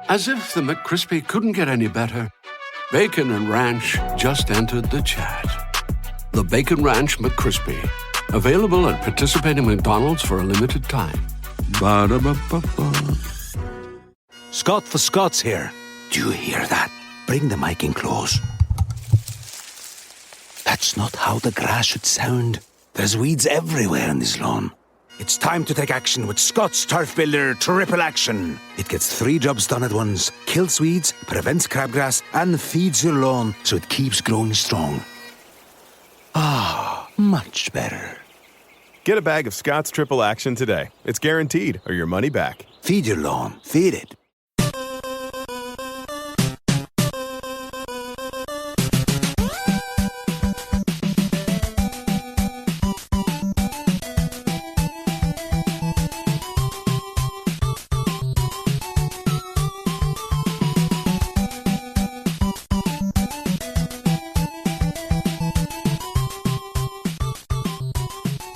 As if the McCrispy couldn't get any better, Bacon and Ranch just entered the chat. The Bacon Ranch McCrispy, available at participating McDonald's for a limited time. Ba-da-ba-ba-ba. Scott for Scots here. Do you hear that? Bring the mic in close. That's not how the grass should sound. There's weeds everywhere in this lawn. It's time to take action with Scott's Turf Builder Triple Action. It gets 3 jobs done at once. Kills weeds, prevents crabgrass, and feeds your lawn so it keeps growing strong. Ah, much better. Get a bag of Scott's Triple Action today. It's guaranteed, or your money back. Feed your lawn. Feed it.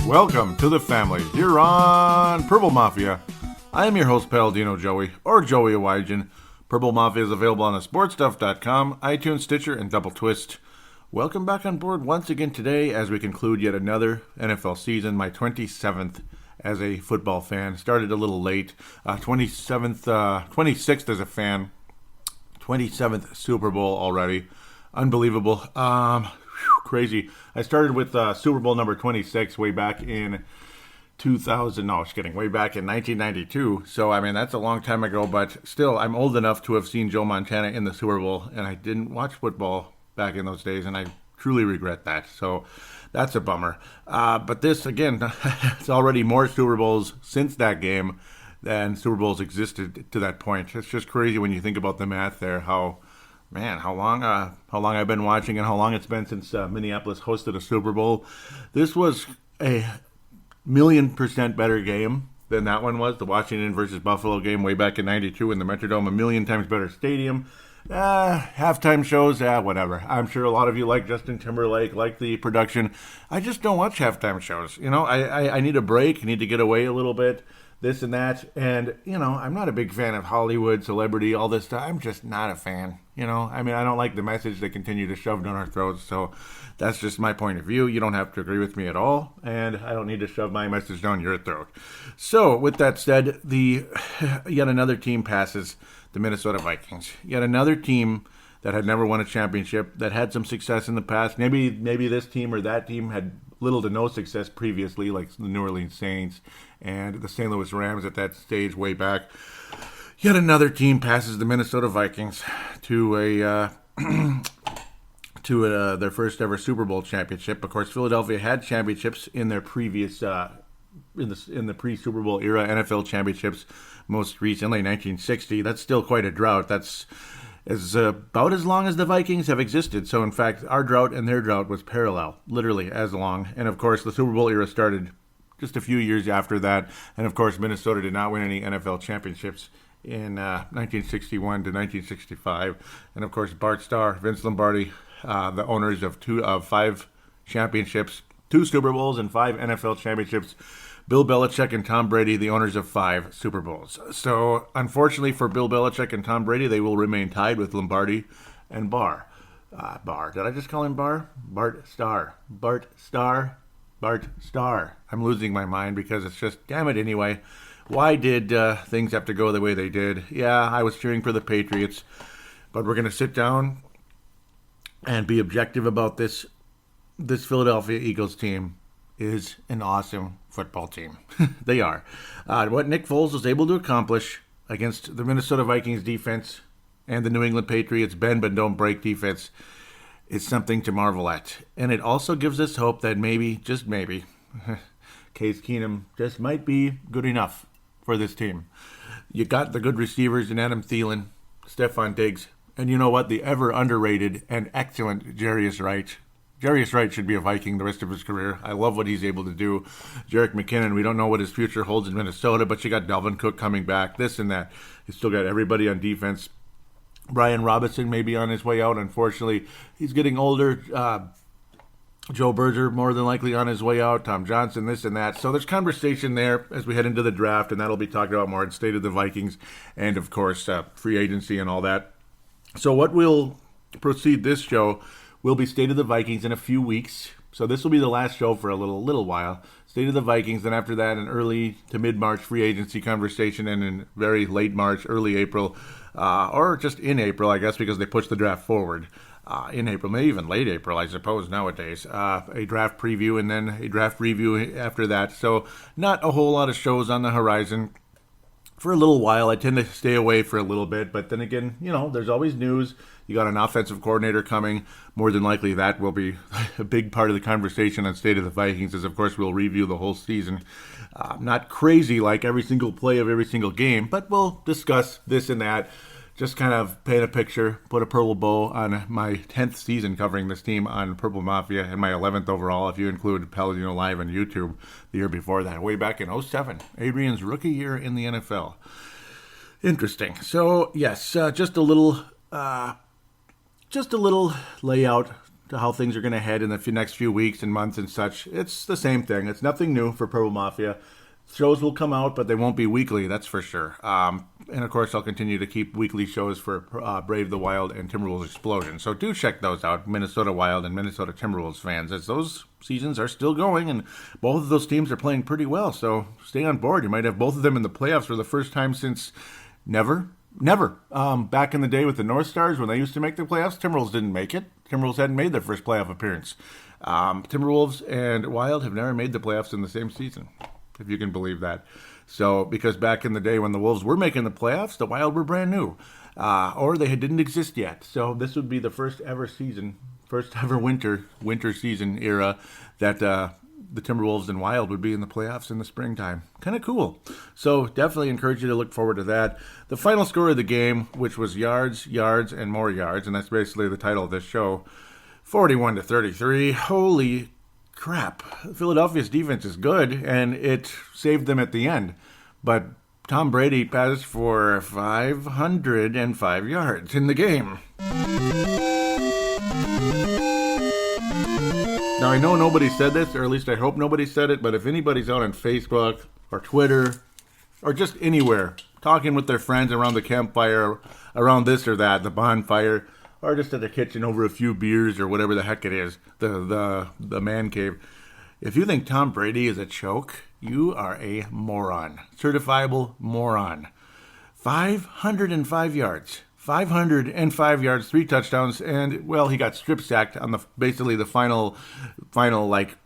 Welcome to the family here on Purple Mafia. I am your host, Paladino Joey, or Joey Awajan. Purple Mafia is available on thesportstuff.com, iTunes, Stitcher, and Double Twist. Welcome back on board once again today as we conclude yet another NFL season, my 27th as a football fan. Started a little late, 26th as a fan, 27th Super Bowl already. Unbelievable. Crazy. I started with Super Bowl number 26 way back in 2000. No, just kidding. Way back in 1992. So, I mean, that's a long time ago, but still, I'm old enough to have seen Joe Montana in the Super Bowl, and I didn't watch football back in those days, and I truly regret that. So, that's a bummer. But this, again, it's already more Super Bowls since that game than Super Bowls existed to that point. It's just crazy when you think about the math there, how long I've been watching and how long it's been since Minneapolis hosted a Super Bowl. This was a 1,000,000% better game than that one was. The Washington versus Buffalo game way back in 92 in the Metrodome, 1,000,000 times better stadium. Halftime shows, whatever. I'm sure a lot of you like Justin Timberlake, like the production. I just don't watch halftime shows. You know, I need a break. I need to get away a little bit. This and that, and, you know, I'm not a big fan of Hollywood, celebrity, all this stuff. I'm just not a fan, you know. I mean, I don't like the message they continue to shove down our throats, so that's just my point of view. You don't have to agree with me at all, and I don't need to shove my message down your throat. So, with that said, yet another team passes the Minnesota Vikings. Yet another team that had never won a championship, that had some success in the past. Maybe this team or that team had little to no success previously, like the New Orleans Saints and the St. Louis Rams at that stage way back. Yet another team passes the Minnesota Vikings to their first ever Super Bowl championship. Of course, Philadelphia had championships in their previous in the pre-Super Bowl era, NFL championships, most recently 1960. That's still quite a drought. That's about as long as the Vikings have existed. So, in fact, our drought and their drought was parallel, literally as long. And, of course, the Super Bowl era started just a few years after that. And, of course, Minnesota did not win any NFL championships in 1961 to 1965. And, of course, Bart Starr, Vince Lombardi, the owners of 5 championships, 2 Super Bowls and 5 NFL championships. Bill Belichick and Tom Brady, the owners of 5 Super Bowls. So, unfortunately for Bill Belichick and Tom Brady, they will remain tied with Lombardi and Barr. Did I just call him Barr? Bart Starr. I'm losing my mind because it's just, damn it anyway. Why did things have to go the way they did? Yeah, I was cheering for the Patriots, but we're going to sit down and be objective about this. This Philadelphia Eagles team is an awesome football team. They are. What Nick Foles was able to accomplish against the Minnesota Vikings defense and the New England Patriots bend but don't break defense is something to marvel at. And it also gives us hope that maybe, just maybe, Case Keenum just might be good enough for this team. You got the good receivers in Adam Thielen, Stephon Diggs, and you know what? The ever underrated and excellent Jarius Wright. Jarius Wright should be a Viking the rest of his career. I love what he's able to do. Jerick McKinnon, we don't know what his future holds in Minnesota, but you got Dalvin Cook coming back, this and that. You still got everybody on defense. Brian Robinson may be on his way out, unfortunately. He's getting older. Joe Berger more than likely on his way out. Tom Johnson, this and that. So there's conversation there as we head into the draft, and that'll be talked about more in State of the Vikings and, of course, free agency and all that. So what we'll proceed this show will be State of the Vikings in a few weeks. So this will be the last show for a little while. State of the Vikings, then after that, an early to mid-March free agency conversation, and in very late March, early April, or just in April, I guess, because they pushed the draft forward. In April, maybe even late April, I suppose, nowadays. A draft preview and then a draft review after that. So not a whole lot of shows on the horizon for a little while. I tend to stay away for a little bit, but then again, there's always news. You got an offensive coordinator coming. More than likely that will be a big part of the conversation on State of the Vikings, as of course we'll review the whole season. Not crazy like every single play of every single game, but we'll discuss this and that. Just kind of paint a picture, put a purple bow on my 10th season covering this team on Purple Mafia, and my 11th overall, if you include paladinolive on YouTube the year before that, way back in 2007, Adrian's rookie year in the NFL. Interesting. So, yes, just a little layout to how things are going to head in the next few weeks and months and such. It's the same thing. It's nothing new for Purple Mafia. Shows will come out, but they won't be weekly, that's for sure. And, of course, I'll continue to keep weekly shows for Brave the Wild and Timberwolves Explosion. So do check those out, Minnesota Wild and Minnesota Timberwolves fans, as those seasons are still going, and both of those teams are playing pretty well. So stay on board. You might have both of them in the playoffs for the first time since never. Back in the day with the North Stars, when they used to make the playoffs, Timberwolves didn't make it. Timberwolves hadn't made their first playoff appearance. Timberwolves and Wild have never made the playoffs in the same season, if you can believe that. So, because back in the day when the Wolves were making the playoffs, the Wild were brand new, or they didn't exist yet. So this would be the first ever winter season era that the Timberwolves and Wild would be in the playoffs in the springtime. Kind of cool. So definitely encourage you to look forward to that. The final score of the game, which was yards, and more yards, and that's basically the title of this show, 41-33. Holy crap. Philadelphia's defense is good, and it saved them at the end. But Tom Brady passed for 505 yards in the game. Now, I know nobody said this, or at least I hope nobody said it, but if anybody's out on Facebook or Twitter or just anywhere talking with their friends around the campfire, around this or that, the bonfire, or just at the kitchen over a few beers or whatever the heck it is, the man cave. If you think Tom Brady is a choke, you are a moron. Certifiable moron. 505 yards. 505 yards, 3 touchdowns, and, well, he got strip sacked on basically the final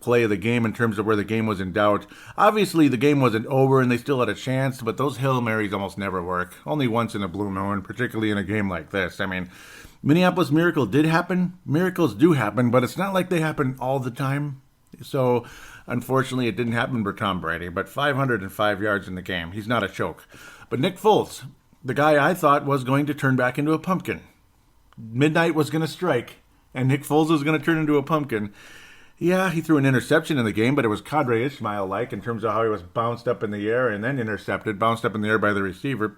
play of the game in terms of where the game was in doubt. Obviously, the game wasn't over and they still had a chance, but those Hail Marys almost never work. Only once in a blue moon, particularly in a game like this. I mean, Minneapolis Miracle did happen. Miracles do happen, but it's not like they happen all the time. So, unfortunately, it didn't happen for Tom Brady, but 505 yards in the game. He's not a choke. But Nick Foles, the guy I thought was going to turn back into a pumpkin. Midnight was going to strike, and Nick Foles was going to turn into a pumpkin. Yeah, he threw an interception in the game, but it was Kadri Ishmael-like in terms of how he was bounced up in the air and then intercepted, bounced up in the air by the receiver.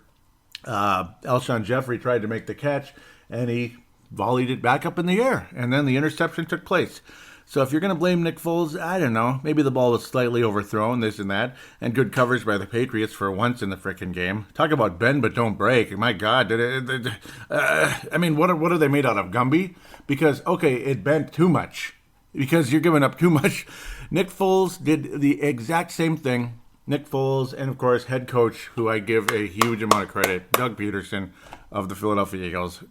Alshon Jeffrey tried to make the catch, and he volleyed it back up in the air, and then the interception took place. So if you're going to blame Nick Foles, I don't know. Maybe the ball was slightly overthrown, this and that, and good coverage by the Patriots for once in the frickin' game. Talk about bend but don't break. My God. I mean, what are they made out of, Gumby? Because, okay, it bent too much. Because you're giving up too much. Nick Foles did the exact same thing. Nick Foles and, of course, head coach, who I give a huge amount of credit, Doug Peterson of the Philadelphia Eagles,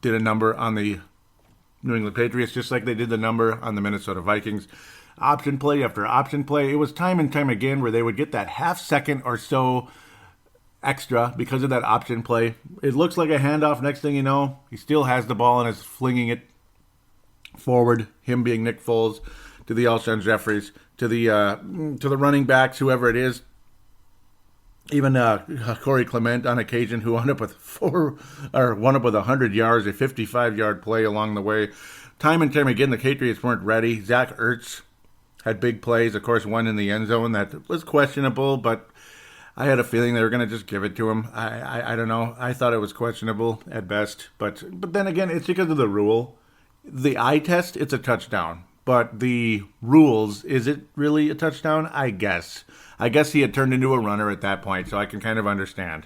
did a number on the New England Patriots, just like they did the number on the Minnesota Vikings. Option play after option play. It was time and time again where they would get that half second or so extra because of that option play. It looks like a handoff. Next thing you know, he still has the ball and is flinging it forward, him being Nick Foles, to the Alshon Jeffries, to the running backs, whoever it is. Even Corey Clement on occasion, who wound up with 100 yards, a 55-yard play along the way. Time and time again, the Patriots weren't ready. Zach Ertz had big plays, of course, one in the end zone that was questionable, but I had a feeling they were going to just give it to him. I don't know. I thought it was questionable at best, but then again, it's because of the rule. The eye test, it's a touchdown. but the rules, is it really a touchdown? I guess he had turned into a runner at that point, so I can kind of understand.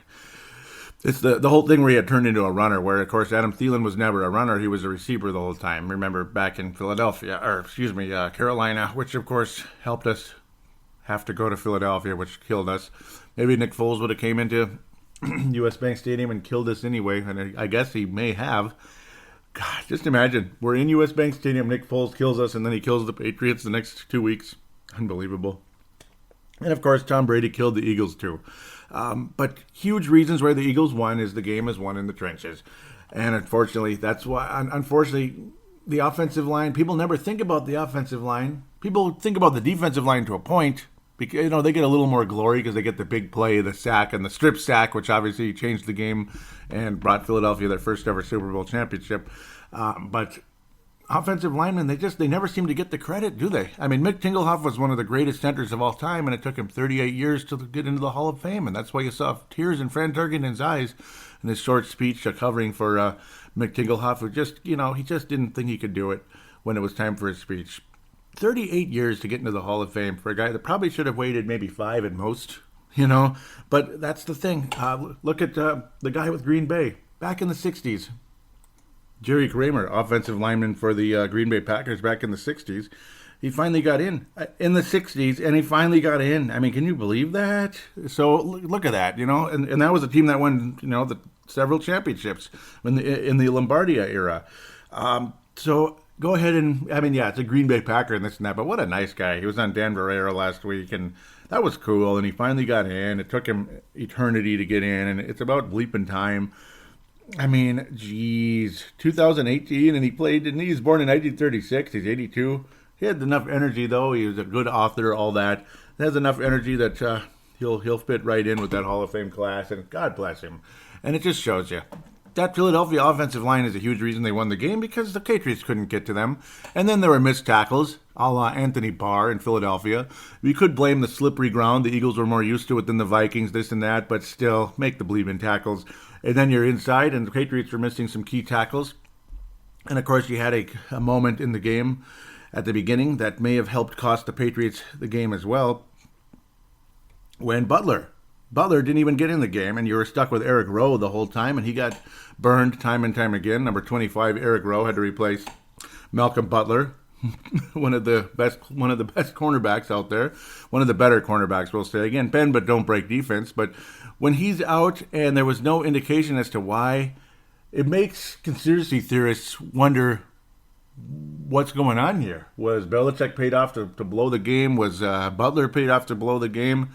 It's the whole thing where he had turned into a runner, where, of course, Adam Thielen was never a runner. He was a receiver the whole time. Remember back in Carolina, which, of course, helped us have to go to Philadelphia, which killed us. Maybe Nick Foles would have came into U.S. Bank Stadium and killed us anyway, and I guess he may have. God, just imagine. We're in U.S. Bank Stadium, Nick Foles kills us, and then he kills the Patriots the next 2 weeks. Unbelievable. And, of course, Tom Brady killed the Eagles, too. But huge reasons why the Eagles won is the game is won in the trenches. And unfortunately, that's why, the offensive line, people never think about the offensive line. People think about the defensive line to a point. Because, they get a little more glory because they get the big play, the sack, and the strip sack, which obviously changed the game and brought Philadelphia their first ever Super Bowl championship. But offensive linemen, they never seem to get the credit, do they? I mean, Mick Tingelhoff was one of the greatest centers of all time, and it took him 38 years to get into the Hall of Fame, and that's why you saw tears in Fran Tarkenton's eyes in his short speech covering for Mick Tingelhoff, who just, he just didn't think he could do it when it was time for his speech. 38 years to get into the Hall of Fame for a guy that probably should have waited maybe 5 at most, But that's the thing. Look at the guy with Green Bay back in the 60s. Jerry Kramer, offensive lineman for the Green Bay Packers back in the 60s. He finally got in the 60s, and he finally got in. I mean, can you believe that? So look at that, And that was a team that won, the several championships in the Lombardia era. So go ahead and, it's a Green Bay Packer and this and that, but what a nice guy. He was on Dan Barreiro last week, and that was cool, and he finally got in. It took him eternity to get in, and it's about bleeping time. I mean, geez, 2018, and he was born in 1936. He's 82. He had enough energy, though. He was a good author, all that. He has enough energy that he'll fit right in with that Hall of Fame class, and God bless him. And it just shows you. That Philadelphia offensive line is a huge reason they won the game because the Patriots couldn't get to them. And then there were missed tackles, a la Anthony Barr in Philadelphia. We could blame the slippery ground. The Eagles were more used to it than the Vikings, this and that, but still, make the bleeding tackles. And then you're inside, and the Patriots were missing some key tackles. And, of course, you had a moment in the game at the beginning that may have helped cost the Patriots the game as well, when Butler didn't even get in the game, and you were stuck with Eric Rowe the whole time, and he got burned time and time again. Number 25, Eric Rowe, had to replace Malcolm Butler, one of the best cornerbacks out there, one of the better cornerbacks, we'll say. Again, bend but don't break defense. But when he's out and there was no indication as to why, it makes conspiracy theorists wonder what's going on here. Was Belichick paid off to blow the game? Was Butler paid off to blow the game?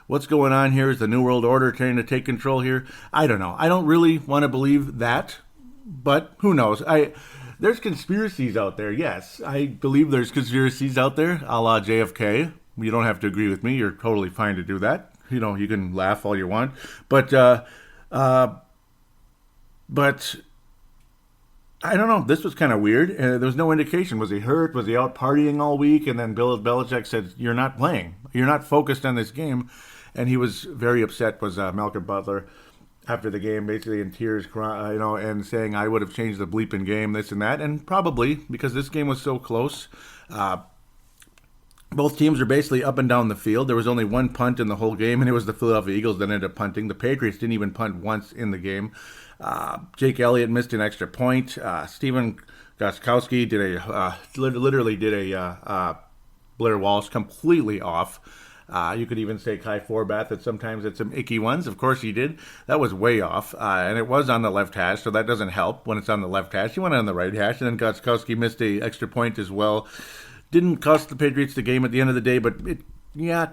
What's going on here? Is the New World Order trying to take control here? I don't know. I don't really want to believe that, but who knows? There's conspiracies out there, yes. I believe there's conspiracies out there, a la JFK. You don't have to agree with me. You're totally fine to do that. You can laugh all you want. But I don't know. This was kind of weird. There was no indication. Was he hurt? Was he out partying all week? And then Bill Belichick said, "You're not playing. You're not focused on this game." And he was very upset, was Malcolm Butler, after the game, basically in tears, and saying, "I would have changed the bleeping game, this and that." And probably, because this game was so close, both teams are basically up and down the field. There was only one punt in the whole game, and it was the Philadelphia Eagles that ended up punting. The Patriots didn't even punt once in the game. Jake Elliott missed an extra point. Steven Gostkowski literally did a Blair Walsh completely off. You could even say Kai Forbath that sometimes it's some icky ones. Of course he did. That was way off. And it was on the left hash, so that doesn't help when it's on the left hash. He went on the right hash, and then Gostkowski missed an extra point as well. Didn't cost the Patriots the game at the end of the day, but it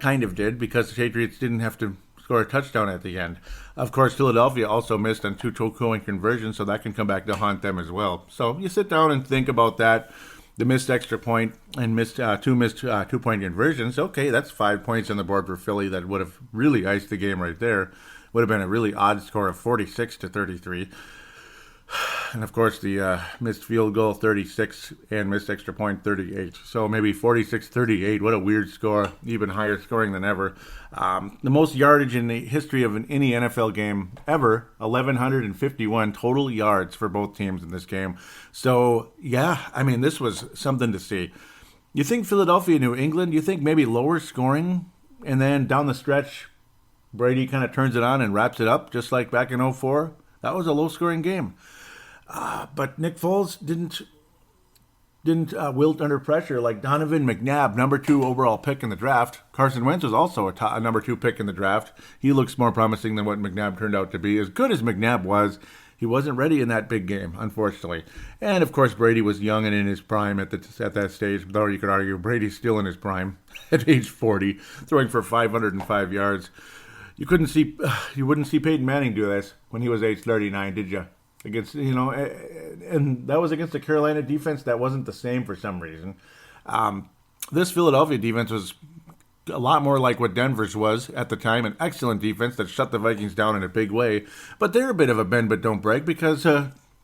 kind of did, because the Patriots didn't have to score a touchdown at the end. Of course, Philadelphia also missed on 2 two-point conversions, so that can come back to haunt them as well. So you sit down and think about that. The missed extra point and two missed two-point conversions. Okay, that's 5 points on the board for Philly. That would have really iced the game right there. Would have been a really odd score of 46-33. And, of course, the missed field goal, 36, and missed extra point, 38. So maybe 46-38. What a weird score. Even higher scoring than ever. The most yardage in the history of any NFL game ever, 1,151 total yards for both teams in this game. So, this was something to see. You think Philadelphia, New England, you think maybe lower scoring, and then down the stretch, Brady kind of turns it on and wraps it up, just like back in 2004. That was a low-scoring game. But Nick Foles didn't wilt under pressure like Donovan McNabb, number 2 overall pick in the draft. Carson Wentz was also a number 2 pick in the draft. He looks more promising than what McNabb turned out to be. As good as McNabb was, he wasn't ready in that big game, unfortunately. And, of course, Brady was young and in his prime at that stage, though you could argue Brady's still in his prime at age 40, throwing for 505 yards. You wouldn't see Peyton Manning do this when he was age 39, did you? And that was against the Carolina defense that wasn't the same for some reason. This Philadelphia defense was a lot more like what Denver's was at the time, an excellent defense that shut the Vikings down in a big way. But they're a bit of a bend but don't break because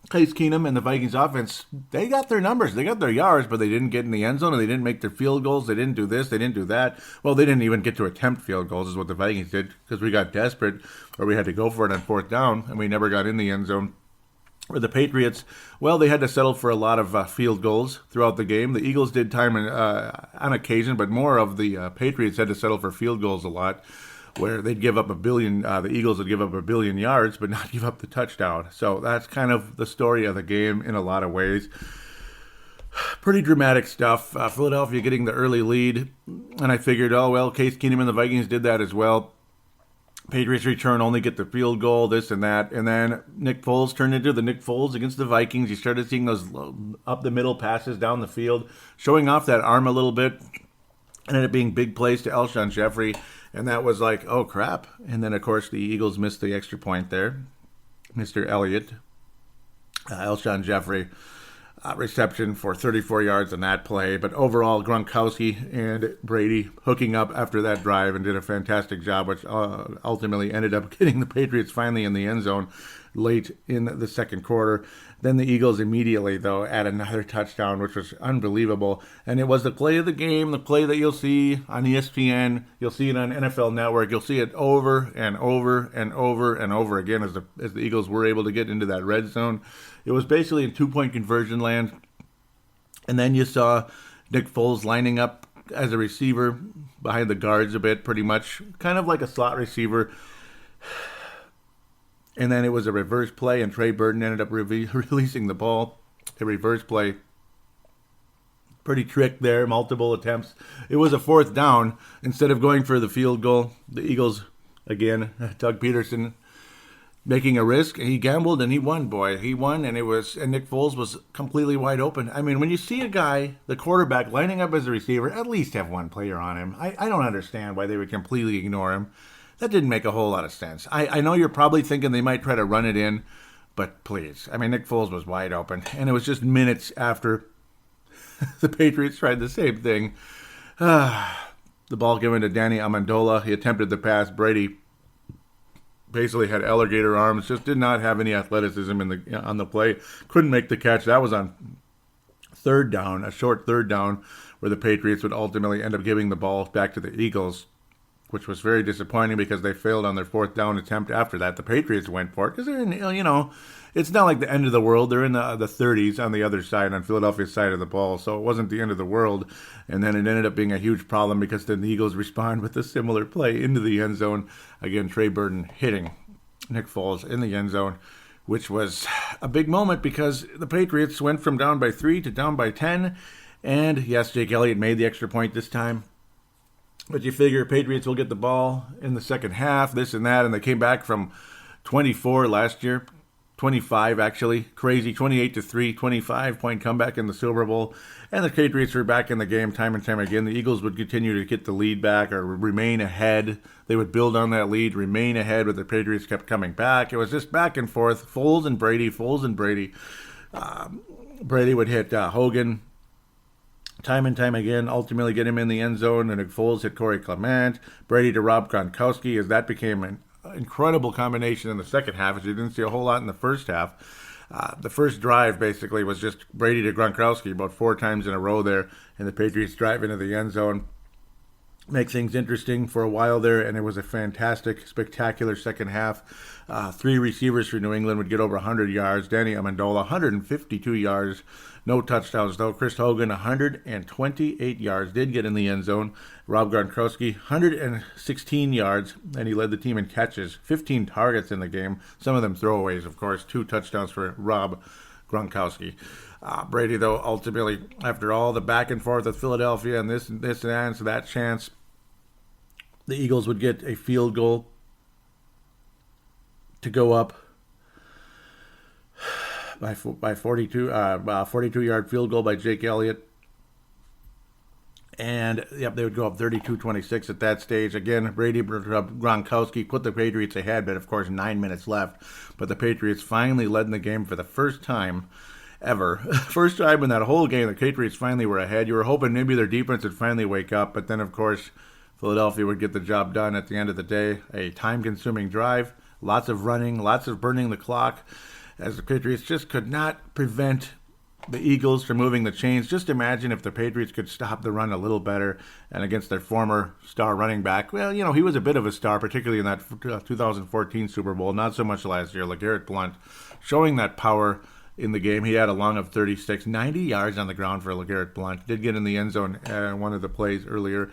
Case Keenum and the Vikings offense, they got their numbers, they got their yards, but they didn't get in the end zone and they didn't make their field goals. They didn't do this, they didn't do that. Well, they didn't even get to attempt field goals is what the Vikings did because we got desperate or we had to go for it on 4th down and we never got in the end zone. Or the Patriots, well, they had to settle for a lot of field goals throughout the game. The Eagles did time on occasion, but more of the Patriots had to settle for field goals a lot, where they'd give up a billion. The Eagles would give up a billion yards, but not give up the touchdown. So that's kind of the story of the game in a lot of ways. Pretty dramatic stuff. Philadelphia getting the early lead, and I figured, oh, well, Case Keenum and the Vikings did that as well. Patriots return, only get the field goal, this and that. And then Nick Foles turned into the Nick Foles against the Vikings. You started seeing those up-the-middle passes down the field, showing off that arm a little bit. Ended up being big plays to Alshon Jeffrey. And that was like, oh, crap. And then, of course, the Eagles missed the extra point there. Mr. Elliott, Alshon Jeffrey. Reception for 34 yards on that play. But overall, Gronkowski and Brady hooking up after that drive and did a fantastic job, which ultimately ended up getting the Patriots finally in the end zone late in the second quarter. Then the Eagles immediately, though, add another touchdown, which was unbelievable. And it was the play of the game, the play that you'll see on ESPN. You'll see it on NFL Network. You'll see it over and over and over and over again as the Eagles were able to get into that red zone. It was basically in 2-point conversion land. And then you saw Nick Foles lining up as a receiver behind the guards a bit, pretty much, kind of like a slot receiver. And then it was a reverse play, and Trey Burton ended up releasing the ball. A reverse play. Pretty trick there, multiple attempts. It was a 4th down. Instead of going for the field goal, the Eagles, again, Doug Peterson, making a risk. He gambled and he won, boy. He won, and Nick Foles was completely wide open. I mean, when you see a guy, the quarterback, lining up as a receiver, at least have one player on him. I don't understand why they would completely ignore him. That didn't make a whole lot of sense. I know you're probably thinking they might try to run it in, but please. I mean, Nick Foles was wide open, and it was just minutes after the Patriots tried the same thing. The ball given to Danny Amendola. He attempted the pass. Brady basically had alligator arms, just did not have any athleticism on the play. Couldn't make the catch. That was on 3rd down, a short 3rd down, where the Patriots would ultimately end up giving the ball back to the Eagles, which was very disappointing because they failed on their 4th down attempt after that. The Patriots went for it because they're in, it's not like the end of the world. They're in the 30s on the other side, on Philadelphia's side of the ball, so it wasn't the end of the world. And then it ended up being a huge problem because then the Eagles respond with a similar play into the end zone. Again, Trey Burton hitting Nick Foles in the end zone, which was a big moment because the Patriots went from down by 3 to down by 10. And yes, Jake Elliott made the extra point this time. But you figure Patriots will get the ball in the second half, this and that, and they came back from 24 last year, 25 actually, crazy, 28-3, 25-point comeback in the Super Bowl, and the Patriots were back in the game time and time again. The Eagles would continue to get the lead back or remain ahead. They would build on that lead, remain ahead, but the Patriots kept coming back. It was just back and forth, Foles and Brady. Brady would hit Hogan time and time again, ultimately get him in the end zone, and Nick Foles hit Corey Clement, Brady to Rob Gronkowski, as that became an incredible combination in the second half, as you didn't see a whole lot in the first half. The first drive basically was just Brady to Gronkowski about 4 times in a row there, and the Patriots drive into the end zone. make things interesting for a while there, and it was a fantastic, spectacular second half. 3 receivers for New England would get over 100 yards. Danny Amendola, 152 yards. No touchdowns, though. Chris Hogan, 128 yards. Did get in the end zone. Rob Gronkowski, 116 yards, and he led the team in catches. 15 targets in the game. Some of them throwaways, of course. 2 touchdowns for Rob Gronkowski. Brady, though, ultimately, after all the back and forth with Philadelphia and this and that chance, the Eagles would get a field goal to go up by 42-yard field goal by Jake Elliott. And, yep, they would go up 32-26 at that stage. Again, Brady, Gronkowski put the Patriots ahead, but, of course, 9 minutes left. But the Patriots finally led in the game for the first time ever. First time in that whole game, the Patriots finally were ahead. You were hoping maybe their defense would finally wake up, but then, of course, Philadelphia would get the job done at the end of the day. A time-consuming drive, lots of running, lots of burning the clock, as the Patriots just could not prevent the Eagles from moving the chains. Just imagine if the Patriots could stop the run a little better, and against their former star running back. Well, you know, he was a bit of a star, particularly in that 2014 Super Bowl, not so much last year. LeGarrette Blount showing that power in the game. He had a long of 36, 90 yards on the ground for LeGarrette Blount. Did get in the end zone one of the plays earlier.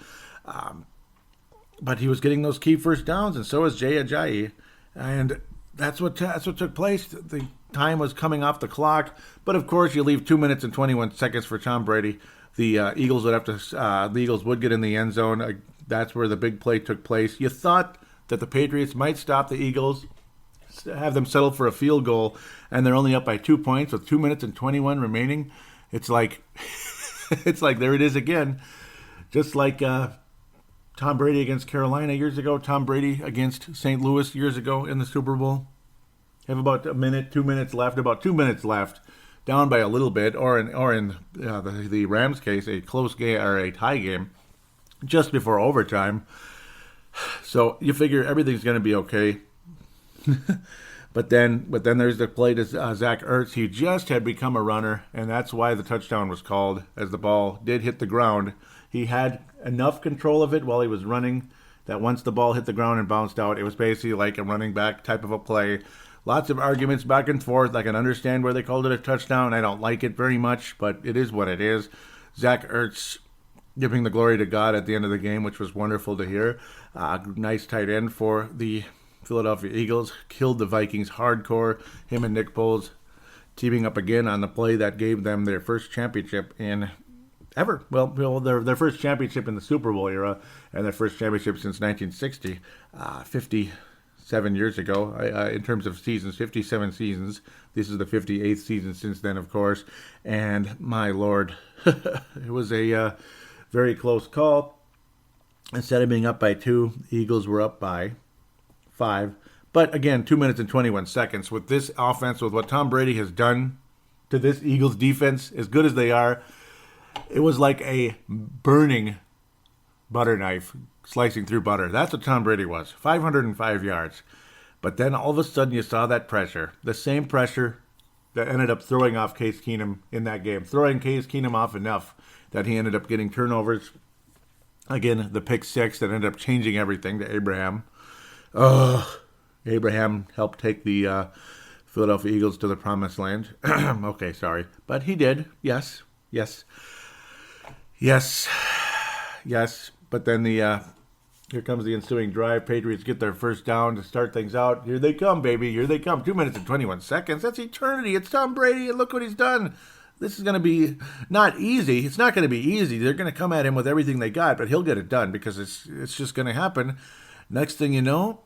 But he was getting those key first downs, and so was Jay Ajayi. And that's what took place. The time was coming off the clock. But, of course, you leave 2 minutes and 21 seconds for Tom Brady. The Eagles would get in the end zone. That's where the big play took place. You thought that the Patriots might stop the Eagles, have them settle for a field goal, and they're only up by 2 points with 2 minutes and 21 remaining. It's like, there it is again. Just like Tom Brady against Carolina years ago, Tom Brady against St. Louis years ago in the Super Bowl. Have about a minute, 2 minutes left, down by a little bit, or in the Rams' case, a close game or a tie game, just before overtime. So you figure everything's going to be okay. But then there's the play to Zach Ertz. He just had become a runner, and that's why the touchdown was called, as the ball did hit the ground. He had enough control of it while he was running that once the ball hit the ground and bounced out, it was basically like a running back type of a play. Lots of arguments back and forth. I can understand where they called it a touchdown. I don't like it very much, but it is what it is. Zach Ertz giving the glory to God at the end of the game, which was wonderful to hear. Nice tight end for the Philadelphia Eagles. Killed the Vikings hardcore. Him and Nick Foles teaming up again on the play that gave them their first championship in ever. Well, their first championship in the Super Bowl era, and their first championship since 1960, 57 years ago, in terms of seasons, 57 seasons. This is the 58th season since then, of course. And my Lord, it was a very close call. Instead of being up by 2, the Eagles were up by 5. But again, 2 minutes and 21 seconds. With this offense, with what Tom Brady has done to this Eagles defense, as good as they are, it was like a burning butter knife slicing through butter. That's what Tom Brady was. 505 yards. But then all of a sudden you saw that pressure. The same pressure that ended up throwing off Case Keenum in that game. Throwing Case Keenum off enough that he ended up getting turnovers. Again, the pick 6 that ended up changing everything to Abraham. Abraham helped take the Philadelphia Eagles to the promised land. Okay, sorry. But he did. Yes. But then here comes the ensuing drive. Patriots get their first down to start things out. Here they come, baby. Here they come. 2 minutes and 21 seconds. That's eternity. It's Tom Brady, and look what he's done. This is going to be not easy. It's not going to be easy. They're going to come at him with everything they got, but he'll get it done because it's just going to happen. Next thing you know,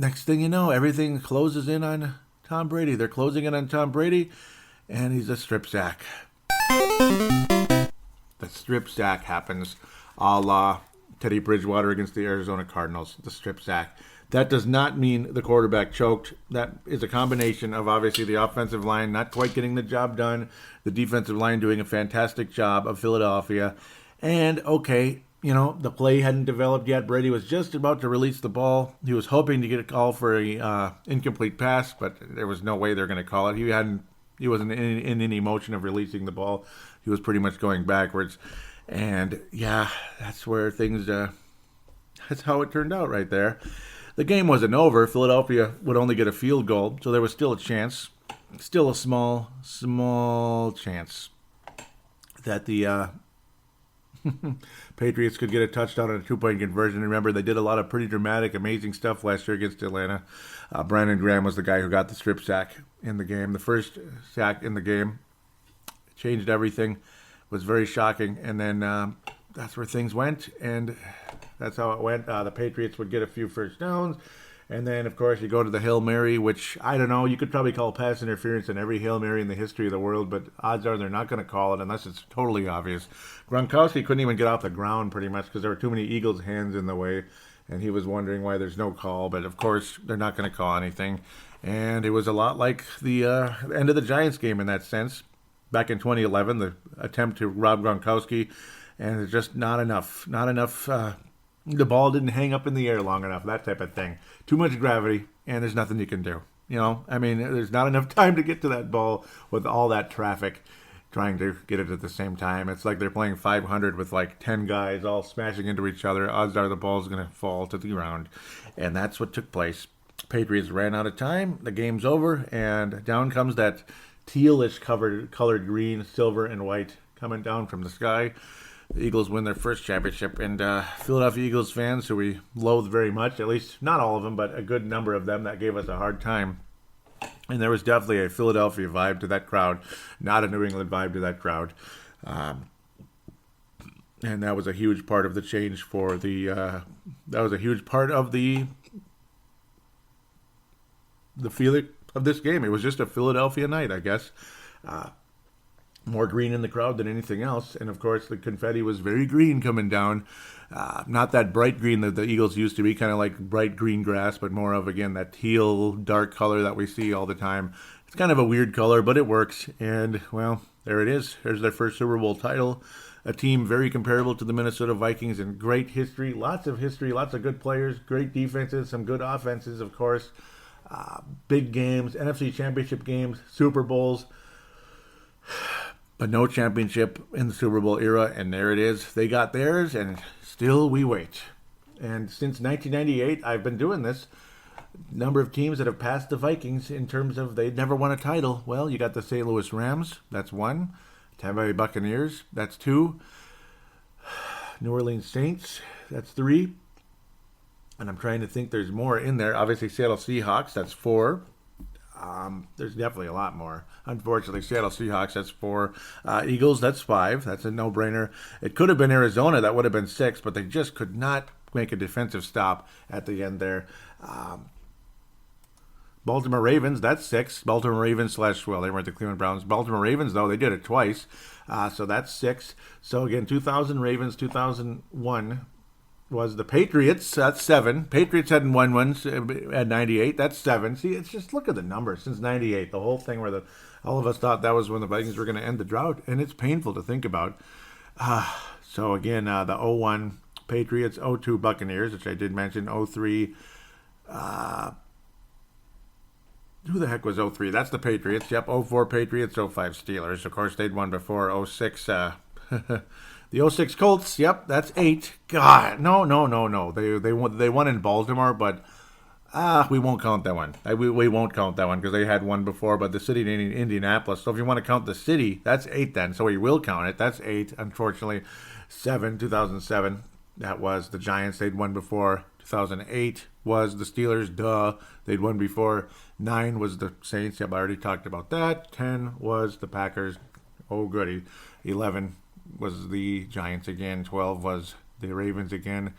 everything closes in on Tom Brady. They're closing in on Tom Brady, and he's a strip sack. The strip sack happens a la Teddy Bridgewater against the Arizona Cardinals. The strip sack. That does not mean the quarterback choked. That is a combination of obviously the offensive line not quite getting the job done, the defensive line doing a fantastic job of Philadelphia, and the play hadn't developed yet. Brady was just about to release the ball. He was hoping to get a call for a incomplete pass, but there was no way they're going to call it. He wasn't in any motion of releasing the ball. He was pretty much going backwards. And yeah, that's where things, that's how it turned out right there. The game wasn't over. Philadelphia would only get a field goal, so there was still a chance, still a small chance that the Patriots could get a touchdown on a 2-point conversion. Remember, they did a lot of pretty dramatic, amazing stuff last year against Atlanta. Brandon Graham was the guy who got the strip sack in the game. The first sack in the game changed everything. Was very shocking. And then that's where things went, and that's how it went. The Patriots would get a few first downs. And then, of course, you go to the Hail Mary, which, I don't know, you could probably call pass interference in every Hail Mary in the history of the world, but odds are they're not going to call it unless it's totally obvious. Gronkowski couldn't even get off the ground pretty much because there were too many Eagles' hands in the way, and he was wondering why there's no call. But, of course, they're not going to call anything. And it was a lot like the end of the Giants game in that sense. Back in 2011, the attempt to rob Gronkowski, and it's just not enough. Not enough. The ball didn't hang up in the air long enough, that type of thing. Too much gravity, and there's nothing you can do. You know, I mean, there's not enough time to get to that ball with all that traffic trying to get it at the same time. It's like they're playing 500 with like 10 guys all smashing into each other. Odds are the ball's going to fall to the ground, and that's what took place. Patriots ran out of time. The game's over, and down comes that tealish colored green, silver, and white coming down from the sky. The Eagles win their first championship, and Philadelphia Eagles fans, who we loathe very much, at least not all of them, but a good number of them, that gave us a hard time. And there was definitely a Philadelphia vibe to that crowd, not a New England vibe to that crowd. And that was a huge part of the change for the, that was a huge part of the feeling of this game. It was just a Philadelphia night, I guess. More green in the crowd than anything else. And, of course, the confetti was very green coming down. Not that bright green that the Eagles used to be, kind of like bright green grass, but more of, again, that teal, dark color that we see all the time. It's kind of a weird color, but it works. And, well, there it is. There's their first Super Bowl title. A team very comparable to the Minnesota Vikings in great history, lots of good players, great defenses, some good offenses, of course. Big games, NFC Championship games, Super Bowls. But no championship in the Super Bowl era, and there it is. They got theirs, and still we wait. And since 1998, I've been doing this. Number of teams that have passed the Vikings in terms of they never won a title. Well, you got the St. Louis Rams, that's 1. Tampa Bay Buccaneers, that's 2. New Orleans Saints, that's 3. And I'm trying to think there's more in there. Obviously, Seattle Seahawks, that's 4. There's definitely a lot more. Unfortunately, Seattle Seahawks, that's 4. Eagles, that's 5. That's a no-brainer. It could have been Arizona. That would have been 6, but they just could not make a defensive stop at the end there. Baltimore Ravens, that's 6. Baltimore Ravens / well, they weren't the Cleveland Browns. Baltimore Ravens, though, they did it twice. So that's 6. So, again, 2000 Ravens, 2001 was the Patriots. That's 7. Patriots hadn't won one at 98. That's 7. See, it's just look at the numbers since 98. The whole thing where all of us thought that was when the Vikings were going to end the drought, and it's painful to think about. So again, the 01 Patriots, 02 Buccaneers, which I did mention, 03. Who the heck was 03? That's the Patriots. Yep, 04 Patriots, 05 Steelers. Of course, they'd won before. 06. The 06 Colts, yep, that's 8. God, no. They won in Baltimore, but we won't count that one. We won't count that one because they had one before, but the city in Indianapolis. So if you want to count the city, that's 8 then. So we will count it. That's 8, unfortunately. 7, 2007, that was the Giants. They'd won before. 2008 was the Steelers. Duh. They'd won before. 9 was the Saints. Yep, I already talked about that. 10 was the Packers. Oh, goody. 11 was the Giants again. 12 was the Ravens again.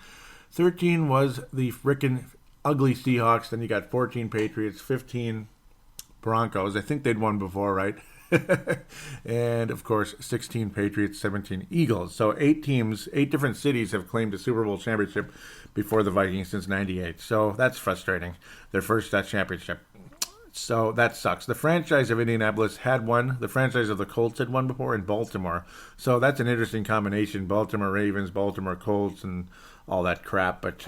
13 was the frickin' ugly Seahawks. Then you got 14 Patriots, 15 Broncos. I think they'd won before, right? And, of course, 16 Patriots, 17 Eagles. So 8 teams, 8 different cities have claimed a Super Bowl championship before the Vikings since 98. So that's frustrating. Their first championship. So that sucks. The franchise of Indianapolis had one. The franchise of the Colts had won before in Baltimore. So that's an interesting combination. Baltimore Ravens, Baltimore Colts, and all that crap. But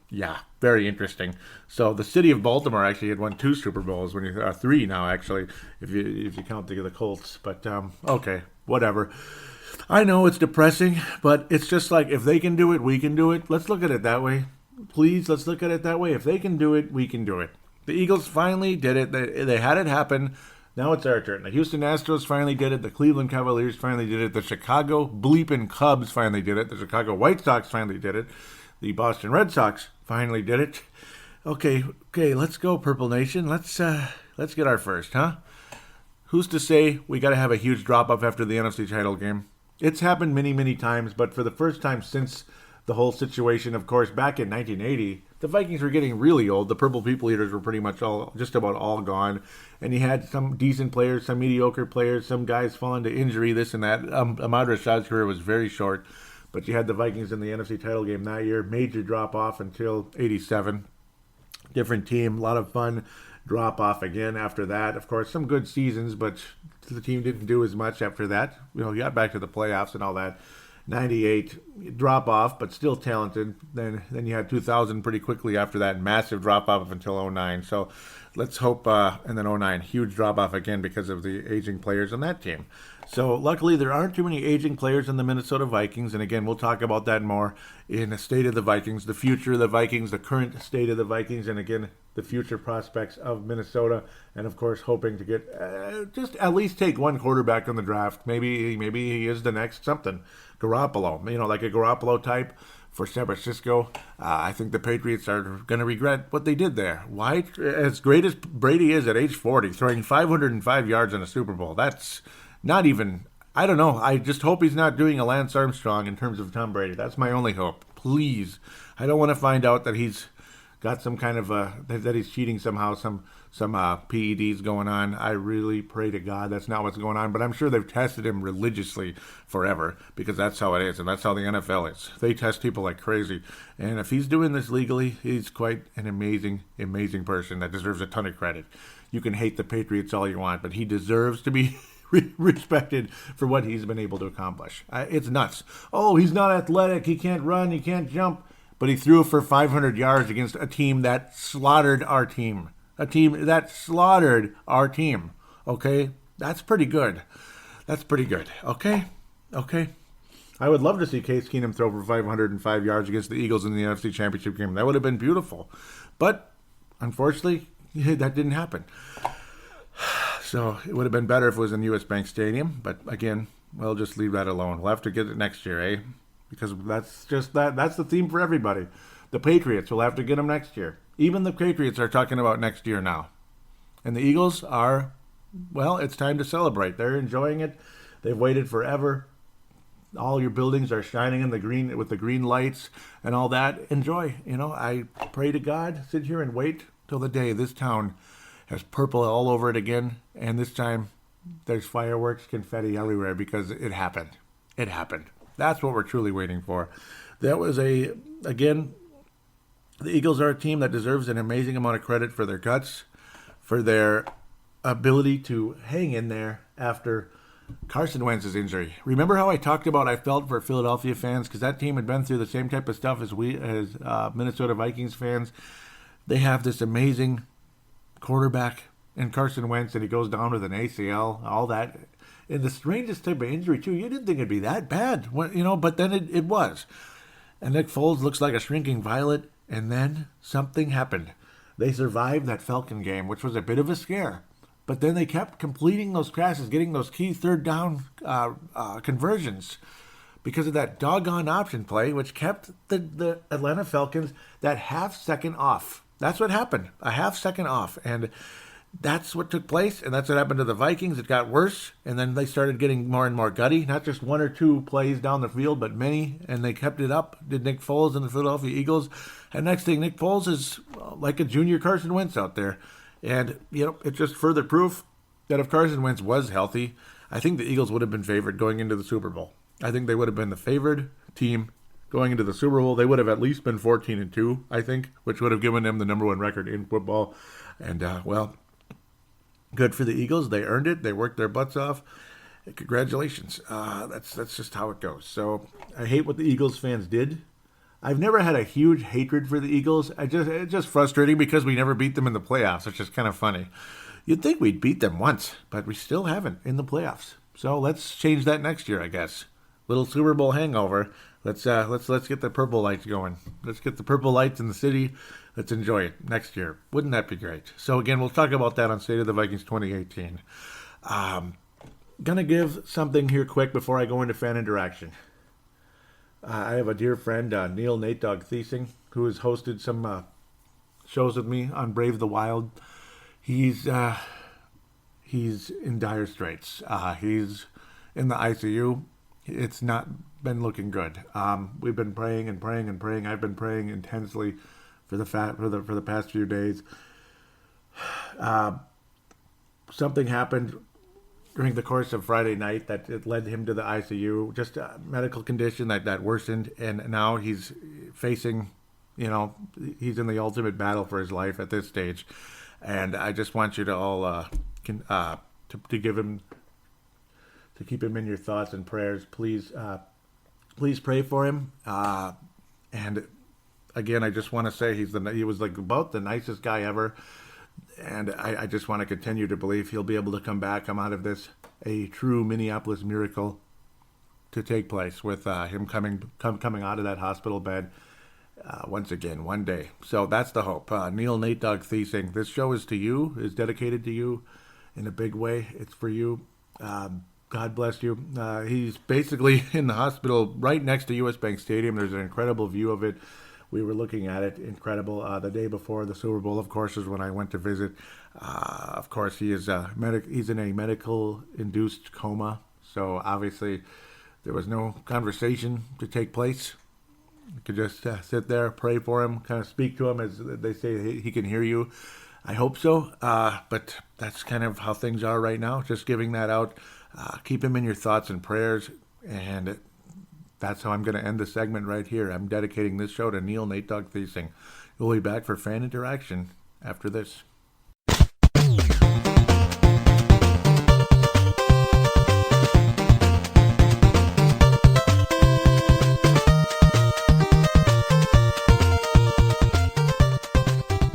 Yeah, very interesting. So the city of Baltimore actually had won 2 Super Bowls, 3 now actually, if you count the Colts. But okay, whatever. I know it's depressing, but it's just like if they can do it, we can do it. Let's look at it that way. Please, let's look at it that way. If they can do it, we can do it. The Eagles finally did it. They had it happen. Now it's our turn. The Houston Astros finally did it. The Cleveland Cavaliers finally did it. The Chicago bleeping Cubs finally did it. The Chicago White Sox finally did it. The Boston Red Sox finally did it. Okay, let's go, Purple Nation. Let's get our first, huh? Who's to say we got to have a huge drop-off after the NFC title game? It's happened many, many times, but for the first time since the whole situation, of course, back in 1980, the Vikings were getting really old. The Purple People Eaters were pretty much just about all gone. And you had some decent players, some mediocre players, some guys falling to injury, this and that. Ahmad Rashad's career was very short. But you had the Vikings in the NFC title game that year. Major drop-off until 87. Different team, a lot of fun. Drop-off again after that. Of course, some good seasons, but the team didn't do as much after that. You got back to the playoffs and all that. 98 drop-off, but still talented. Then you had 2000 pretty quickly after that. Massive drop-off until 09. So let's hope, and then 09, huge drop-off again because of the aging players on that team. So luckily there aren't too many aging players in the Minnesota Vikings, and again we'll talk about that more in the state of the Vikings, the future of the Vikings, the current state of the Vikings, and again the future prospects of Minnesota, and of course hoping to get just at least take one quarterback in the draft. Maybe he is the next something, Garoppolo, like a Garoppolo type for San Francisco. I think the Patriots are going to regret what they did there. Why? As great as Brady is at age 40, throwing 505 yards in a Super Bowl, that's not even, I don't know. I just hope he's not doing a Lance Armstrong in terms of Tom Brady. That's my only hope. Please. I don't want to find out that he's got some kind of, that he's cheating somehow, some PEDs going on. I really pray to God that's not what's going on. But I'm sure they've tested him religiously forever because that's how it is. And that's how the NFL is. They test people like crazy. And if he's doing this legally, he's quite an amazing, amazing person that deserves a ton of credit. You can hate the Patriots all you want, but he deserves to be respected for what he's been able to accomplish. It's nuts. Oh, he's not athletic. He can't run. He can't jump. But he threw for 500 yards against a team that slaughtered our team. Okay? That's pretty good. Okay? I would love to see Case Keenum throw for 505 yards against the Eagles in the NFC Championship game. That would have been beautiful. But, unfortunately, that didn't happen. So it would have been better if it was in U.S. Bank Stadium. But again, we'll just leave that alone. We'll have to get it next year, eh? Because that's the theme for everybody. The Patriots will have to get them next year. Even the Patriots are talking about next year now. And the Eagles are, well, it's time to celebrate. They're enjoying it. They've waited forever. All your buildings are shining in the green with the green lights and all that. Enjoy. I pray to God, sit here and wait till the day this town has purple all over it again, and this time there's fireworks, confetti everywhere because it happened. It happened. That's what we're truly waiting for. That was again, the Eagles are a team that deserves an amazing amount of credit for their guts, for their ability to hang in there after Carson Wentz's injury. Remember how I talked about I felt for Philadelphia fans because that team had been through the same type of stuff as Minnesota Vikings fans. They have this amazing quarterback in Carson Wentz, and he goes down with an ACL, all that. And the strangest type of injury, too. You didn't think it'd be that bad, but then it was. And Nick Foles looks like a shrinking violet, and then something happened. They survived that Falcon game, which was a bit of a scare. But then they kept completing those passes, getting those key third down conversions because of that doggone option play, which kept the Atlanta Falcons that half second off. That's what happened, a half second off. And that's what took place, and that's what happened to the Vikings. It got worse, and then they started getting more and more gutty. Not just one or two plays down the field, but many, and they kept it up. Did Nick Foles and the Philadelphia Eagles. And next thing, Nick Foles is like a junior Carson Wentz out there. And, it's just further proof that if Carson Wentz was healthy, I think the Eagles would have been favored going into the Super Bowl. I think they would have been the favored team going into the Super Bowl. They would have at least been 14-2, I think, which would have given them the number one record in football. And, good for the Eagles. They earned it. They worked their butts off. Congratulations. That's just how it goes. So I hate what the Eagles fans did. I've never had a huge hatred for the Eagles. It's just frustrating because we never beat them in the playoffs, which is kind of funny. You'd think we'd beat them once, but we still haven't in the playoffs. So let's change that next year, I guess. Little Super Bowl hangover. Let's get the purple lights going. Let's get the purple lights in the city. Let's enjoy it next year. Wouldn't that be great? So again, we'll talk about that on State of the Vikings 2018. Gonna give something here quick before I go into fan interaction. I have a dear friend, Neil Nate Dog Thiesing, who has hosted some shows with me on Brave the Wild. He's in dire straits. He's in the ICU. It's not been looking good. We've been praying and praying and praying. I've been praying intensely for the past few days. Something happened during the course of Friday night that it led him to the ICU. Just a medical condition that worsened, and now he's facing, he's in the ultimate battle for his life at this stage. And I just want you to all to give him, to keep him in your thoughts and prayers. Please pray for him. And again, I just want to say he was like about the nicest guy ever. And I just want to continue to believe he'll be able to come out of this a true Minneapolis miracle to take place with him coming out of that hospital bed once again one day. So that's the hope. Neil Nate Dog Thiesing, this show is dedicated to you in a big way. It's for you. God bless you. He's basically in the hospital right next to US Bank Stadium. There's an incredible view of it. We were looking at it, incredible. The day before the Super Bowl, of course, is when I went to visit. Of course, he's in a medical-induced coma, so obviously there was no conversation to take place. You could just sit there, pray for him, kind of speak to him as they say he can hear you. I hope so, but that's kind of how things are right now. Just giving that out. Keep him in your thoughts and prayers, and that's how I'm going to end the segment right here. I'm dedicating this show to Neil Nate Dog Thiesing. We'll be back for fan interaction after this.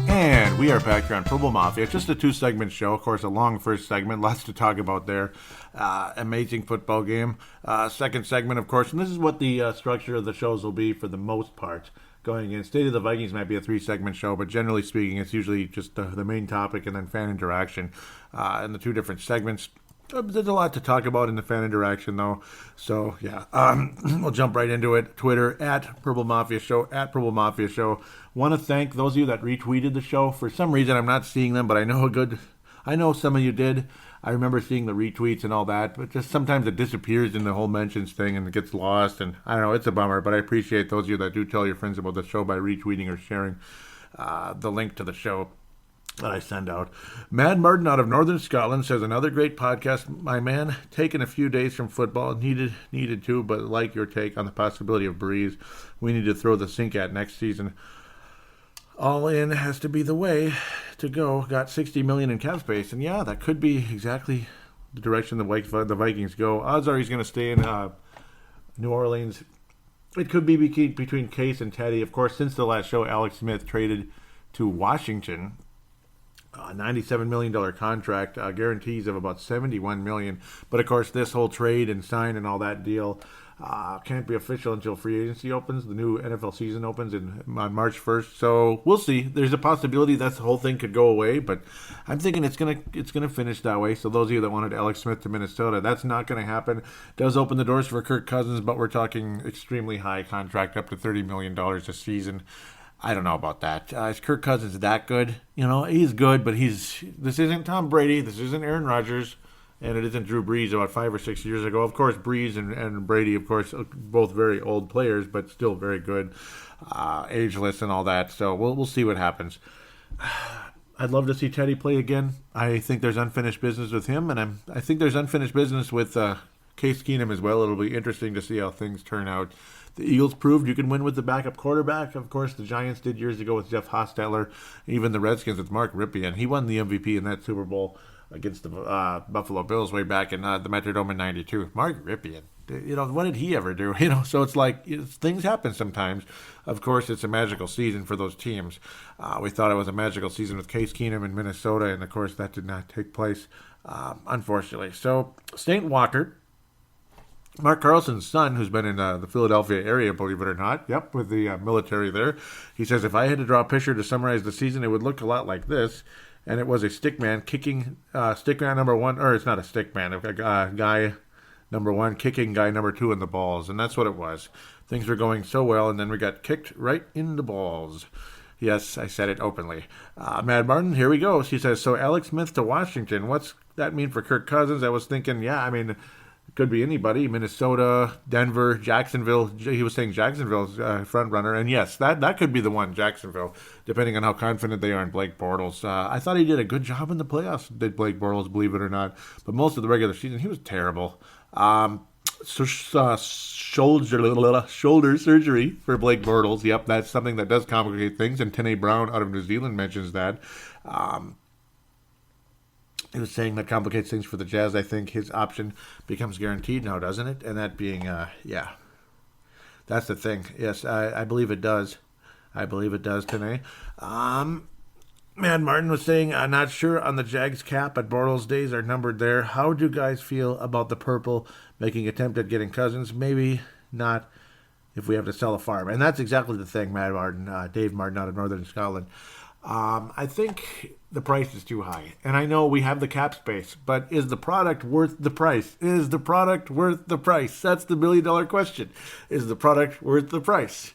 And we are back here on Purple Mafia. It's just a 2-segment show. Of course, a long first segment. Lots to talk about there. Amazing football game. Second segment, of course. And this is what the structure of the shows will be for the most part going in. State of the Vikings might be a 3-segment show, but generally speaking, it's usually just the main topic and then fan interaction in the 2 different segments. There's a lot to talk about in the fan interaction, though. So, yeah, we'll jump right into it. Twitter, at Purple Mafia Show, at Purple Mafia Show. Want to thank those of you that retweeted the show. For some reason, I'm not seeing them, but I know some of you did. I remember seeing the retweets and all that, but just sometimes it disappears in the whole mentions thing and it gets lost. And I don't know, it's a bummer, but I appreciate those of you that do tell your friends about the show by retweeting or sharing the link to the show that I send out. Mad Martin out of Northern Scotland says, another great podcast, my man. Taking a few days from football, needed to, but like your take on the possibility of Breeze, we need to throw the sink at next season. All in has to be the way to go. Got $60 million in cap space, and yeah, that could be exactly the direction the Vikings go. Odds are he's going to stay in New Orleans. It could be between Case and Teddy. Of course, since the last show, Alex Smith traded to Washington. $97 million contract, guarantees of about $71 million. But of course, this whole trade and sign and all that deal can't be official until free agency opens. The new NFL season opens on March 1st. So we'll see. There's a possibility that the whole thing could go away, but I'm thinking it's gonna finish that way. So those of you that wanted Alex Smith to Minnesota, that's not going to happen. It does open the doors for Kirk Cousins, but we're talking extremely high contract, up to $30 million a season. I don't know about that. Is Kirk Cousins that good? He's good, but this isn't Tom Brady. This isn't Aaron Rodgers. And it isn't Drew Brees about 5 or 6 years ago. Of course, Brees and Brady, of course, both very old players, but still very good, ageless and all that. So we'll see what happens. I'd love to see Teddy play again. I think there's unfinished business with him, and I think there's unfinished business with Case Keenum as well. It'll be interesting to see how things turn out. The Eagles proved you can win with the backup quarterback. Of course, the Giants did years ago with Jeff Hostetler. Even the Redskins with Mark Rypien. He won the MVP in that Super Bowl against the Buffalo Bills way back in the Metrodome in '92. Mark Rypien. What did he ever do? So it's like things happen sometimes. Of course, it's a magical season for those teams. We thought it was a magical season with Case Keenum in Minnesota, and of course that did not take place, unfortunately. So, State Walker, Mark Carlson's son, who's been in the Philadelphia area, believe it or not, with the military there, he says, if I had to draw a picture to summarize the season, it would look a lot like this. And it was a stickman kicking, stickman number one, or it's not a stickman, a guy number one kicking guy number two in the balls. And that's what it was. Things were going so well, and then we got kicked right in the balls. Yes, I said it openly. Mad Martin, here we go. She says, so Alex Smith to Washington. What's that mean for Kirk Cousins? I was thinking, it could be anybody. Minnesota, Denver, Jacksonville. He was saying Jacksonville's front runner. And yes, that could be the one, Jacksonville, depending on how confident they are in Blake Bortles. I thought he did a good job in the playoffs, did Blake Bortles, believe it or not. But most of the regular season, he was terrible. Shoulder surgery for Blake Bortles. Yep, that's something that does complicate things. And Tene Brown out of New Zealand mentions that. He was saying that complicates things for the Jazz. I think his option becomes guaranteed now, doesn't it? And that being, that's the thing. Yes, I believe it does. I believe it does, Tene. Mad Martin was saying, not sure on the Jags cap, but Bortles' days are numbered there. How do you guys feel about the purple making attempt at getting Cousins? Maybe not if we have to sell a farm. And that's exactly the thing, Mad Martin, Dave Martin out of Northern Scotland. I think the price is too high. And I know we have the cap space, but is the product worth the price? Is the product worth the price? That's the $1 million question. Is the product worth the price?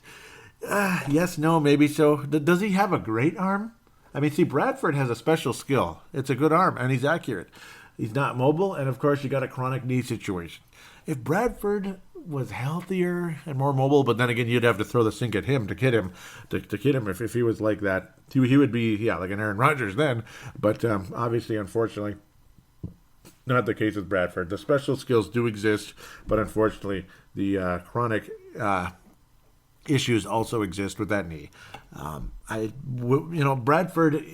Yes, no, maybe so. Does he have a great arm? See, Bradford has a special skill. It's a good arm, and he's accurate. He's not mobile, and of course, you got a chronic knee situation. If Bradford was healthier and more mobile, but then again, you'd have to throw the sink at him to kid him, if he was like that. He would be, like an Aaron Rodgers then. But obviously, unfortunately, not the case with Bradford. The special skills do exist, but unfortunately, the chronic issues also exist with that knee. Bradford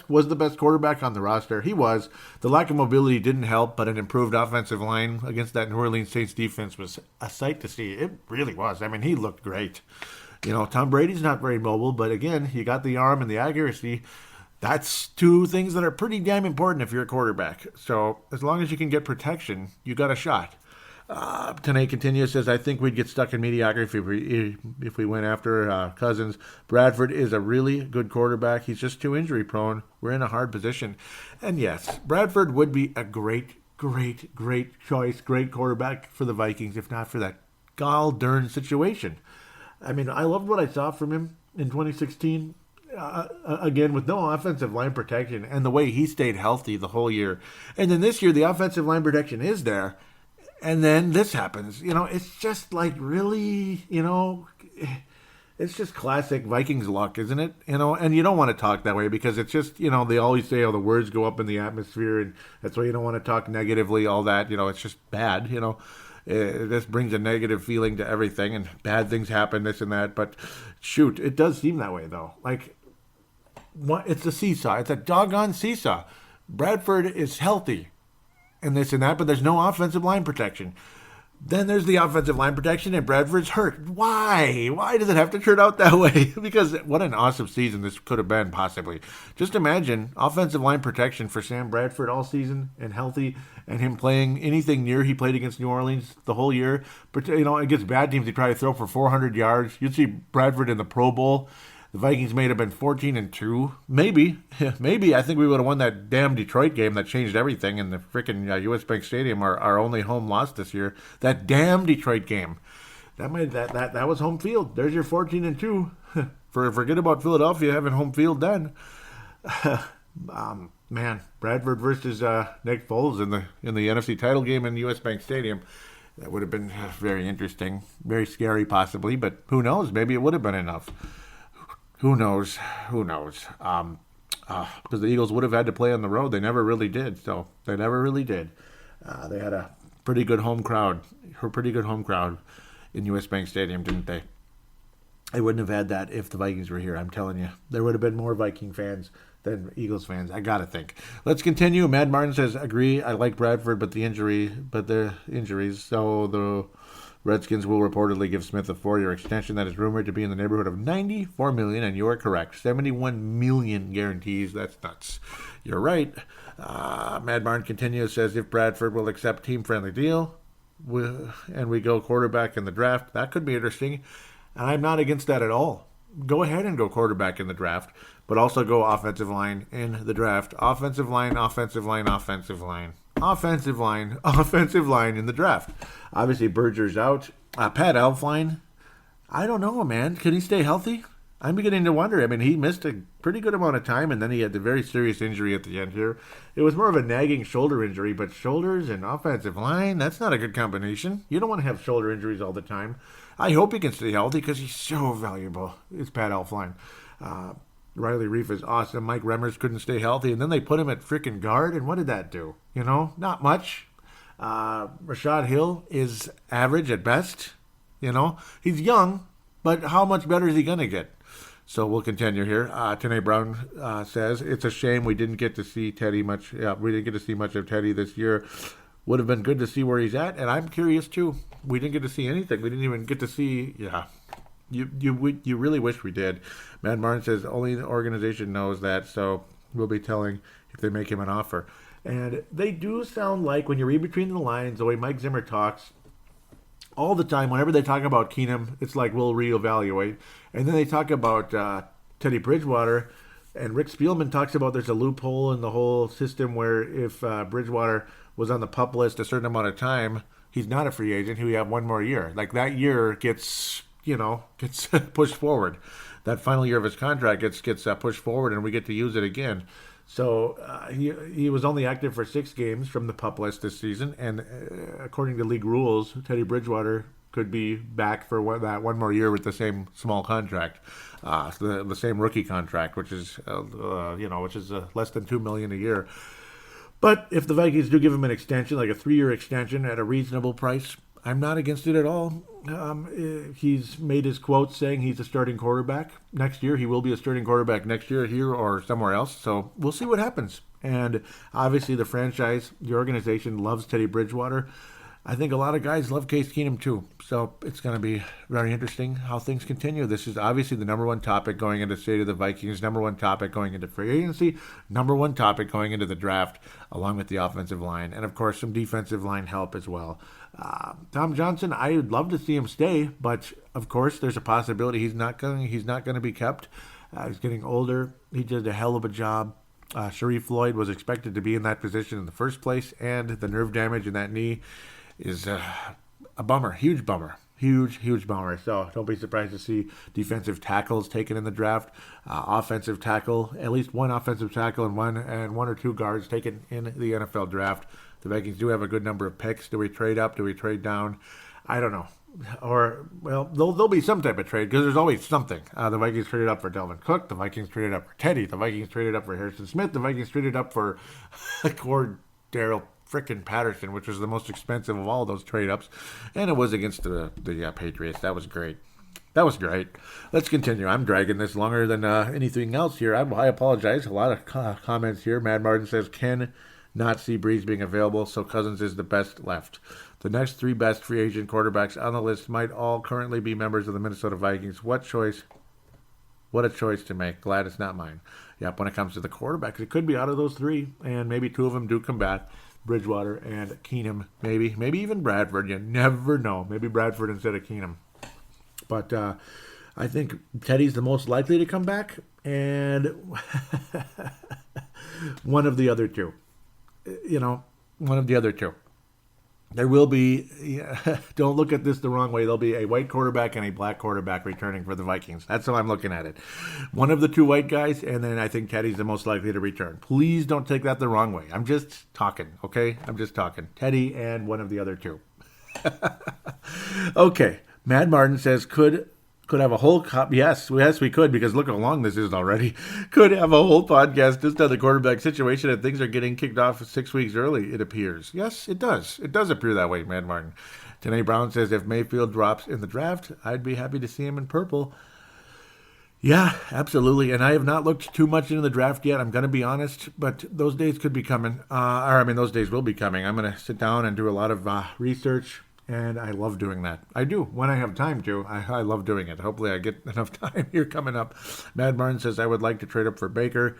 was the best quarterback on the roster. He was. The lack of mobility didn't help, but an improved offensive line against that New Orleans Saints defense was a sight to see. It really was. He looked great. Tom Brady's not very mobile, but again, you got the arm and the accuracy. That's two things that are pretty damn important if you're a quarterback. So as long as you can get protection, you got a shot. Tanae continues, says, I think we'd get stuck in mediocrity if we went after Cousins. Bradford is a really good quarterback. He's just too injury prone. We're in a hard position. And yes, Bradford would be a great choice, great quarterback for the Vikings, if not for that gall darn situation. I loved what I saw from him in 2016. Again, with no offensive line protection and the way he stayed healthy the whole year. And then this year, the offensive line protection is there. And then this happens. It's just like really, it's just classic Vikings luck, isn't it? And you don't want to talk that way because it's just, they always say, the words go up in the atmosphere and that's why you don't want to talk negatively, all that. It's just bad, This brings a negative feeling to everything and bad things happen, this and that. But shoot, it does seem that way, though. It's a seesaw. It's a doggone seesaw. Bradford is healthy. And this and that, but there's no offensive line protection. Then there's the offensive line protection, and Bradford's hurt. Why? Why does it have to turn out that way? Because what an awesome season this could have been, possibly. Just imagine offensive line protection for Sam Bradford all season and healthy, and him playing anything near he played against New Orleans the whole year. But, against bad teams, he'd probably throw for 400 yards. You'd see Bradford in the Pro Bowl. The Vikings may have been 14-2. Maybe. I think we would have won that damn Detroit game that changed everything in the freaking U.S. Bank Stadium, our only home loss this year. That damn Detroit game. That was home field. There's your 14-2. Forget about Philadelphia having home field then. Man, Bradford versus Nick Foles in the NFC title game in U.S. Bank Stadium. That would have been very interesting, very scary possibly, but who knows? Maybe it would have been enough. Who knows? Because the Eagles would have had to play on the road. They never really did. They had a Pretty good home crowd. Pretty good home crowd in U.S. Bank Stadium, didn't they? I wouldn't have had that if the Vikings were here, I'm telling you. There would have been more Viking fans than Eagles fans, I gotta think. Let's continue. Mad Martin says, agree, I like Bradford, but the injuries. So the Redskins will reportedly give Smith a 4-year extension that is rumored to be in the neighborhood of $94 million, and you are correct. $71 million guarantees. That's nuts. You're right. Mad Martin continues, says, if Bradford will accept team-friendly deal, and we go quarterback in the draft, that could be interesting. And I'm not against that at all. Go ahead and go quarterback in the draft, but also go offensive line in the draft. Offensive line, offensive line, offensive line. Offensive line, offensive line in the draft. Obviously, Berger's out. Pat Elflein, I don't know, man. Can he stay healthy? I'm beginning to wonder. I mean, he missed a pretty good amount of time, and then he had the very serious injury at the end here. It was more of a nagging shoulder injury, but shoulders and offensive line, that's not a good combination. You don't want to have shoulder injuries all the time. I hope he can stay healthy because he's so valuable. It's Pat Elflein. Riley Reef is awesome. Mike Remmers couldn't stay healthy, and then they put him at freaking guard, and what did that do? You know, not much. Rashad Hill is average at best. You know, he's young, but how much better is he going to get? So we'll continue here. Tanae Brown says, it's a shame we didn't get to see Teddy much. Yeah, we didn't get to see much of Teddy this year. Would have been good to see where he's at, and I'm curious too. We didn't get to see anything. We didn't even get to see, You really wish we did. Matt Martin says only the organization knows that, so we'll be telling if they make him an offer. And they do sound like, when you read between the lines, the way Mike Zimmer talks, all the time, whenever they talk about Keenum, it's like we'll reevaluate. And then they talk about Teddy Bridgewater, and Rick Spielman talks about there's a loophole in the whole system where if Bridgewater was on the PUP list a certain amount of time, he's not a free agent. He would have one more year. Like that year gets pushed forward. That final year of his contract gets pushed forward, and we get to use it again. So he was only active for 6 games from the PUP list this season, and according to league rules, Teddy Bridgewater could be back for that one more year with the same small contract, the same rookie contract, which is less than $2 million a year. But if the Vikings do give him an extension, like a 3-year extension at a reasonable price, I'm not against it at all. He's made his quotes saying he's a starting quarterback next year. He will be a starting quarterback next year here or somewhere else. So we'll see what happens. And obviously the franchise, the organization loves Teddy Bridgewater. I think a lot of guys love Case Keenum too. So it's going to be very interesting how things continue. This is obviously the number one topic going into State of the Vikings, number one topic going into free agency, number one topic going into the draft, along with the offensive line, and of course some defensive line help as well. Tom Johnson, I would love to see him stay, but of course there's a possibility he's not going to be kept. He's getting older. He did a hell of a job. Sharif Floyd was expected to be in that position in the first place, and the nerve damage in that knee is a bummer, huge bummer. Huge bummer. So don't be surprised to see defensive tackles taken in the draft, offensive tackle, at least one offensive tackle and one or two guards taken in the NFL draft. The Vikings do have a good number of picks. Do we trade up? Do we trade down? I don't know. Or, well, there'll be some type of trade because there's always something. The Vikings traded up for Delvin Cook. The Vikings traded up for Teddy. The Vikings traded up for Harrison Smith. The Vikings traded up for Cordero frickin' Patterson, which was the most expensive of all those trade-ups. And it was against the Patriots. That was great. Let's continue. I'm dragging this longer than anything else here. I apologize. A lot of comments here. Mad Martin says, Ken not see Breeze being available, so Cousins is the best left. The next 3 best free agent quarterbacks on the list might all currently be members of the Minnesota Vikings. What a choice to make. Glad it's not mine. Yep, when it comes to the quarterbacks, it could be out of those 3, and maybe 2 of them do come back. Bridgewater and Keenum, maybe even Bradford. You never know. Maybe Bradford instead of Keenum. But I think Teddy's the most likely to come back, and one of the other 2. One of the other 2. There will be, don't look at this the wrong way, there'll be a white quarterback and a black quarterback returning for the Vikings. That's how I'm looking at it. One of the 2 white guys, and then I think Teddy's the most likely to return. Please don't take that the wrong way. I'm just talking, okay? I'm just talking. Teddy and one of the other 2. Okay. Mad Martin says, could Could have a whole yes, we could, because look how long this is already. Could have a whole podcast just on the quarterback situation, and things are getting kicked off 6 weeks early, it appears. Yes, it does. It does appear that way, Mad Martin. Tanae Brown says, if Mayfield drops in the draft, I'd be happy to see him in purple. Yeah, absolutely. And I have not looked too much into the draft yet, I'm going to be honest, but those days could be coming. Those days will be coming. I'm going to sit down and do a lot of research, and I love doing that. I do, when I have time to. I love doing it. Hopefully I get enough time here coming up. Mad Martin says, I would like to trade up for Baker.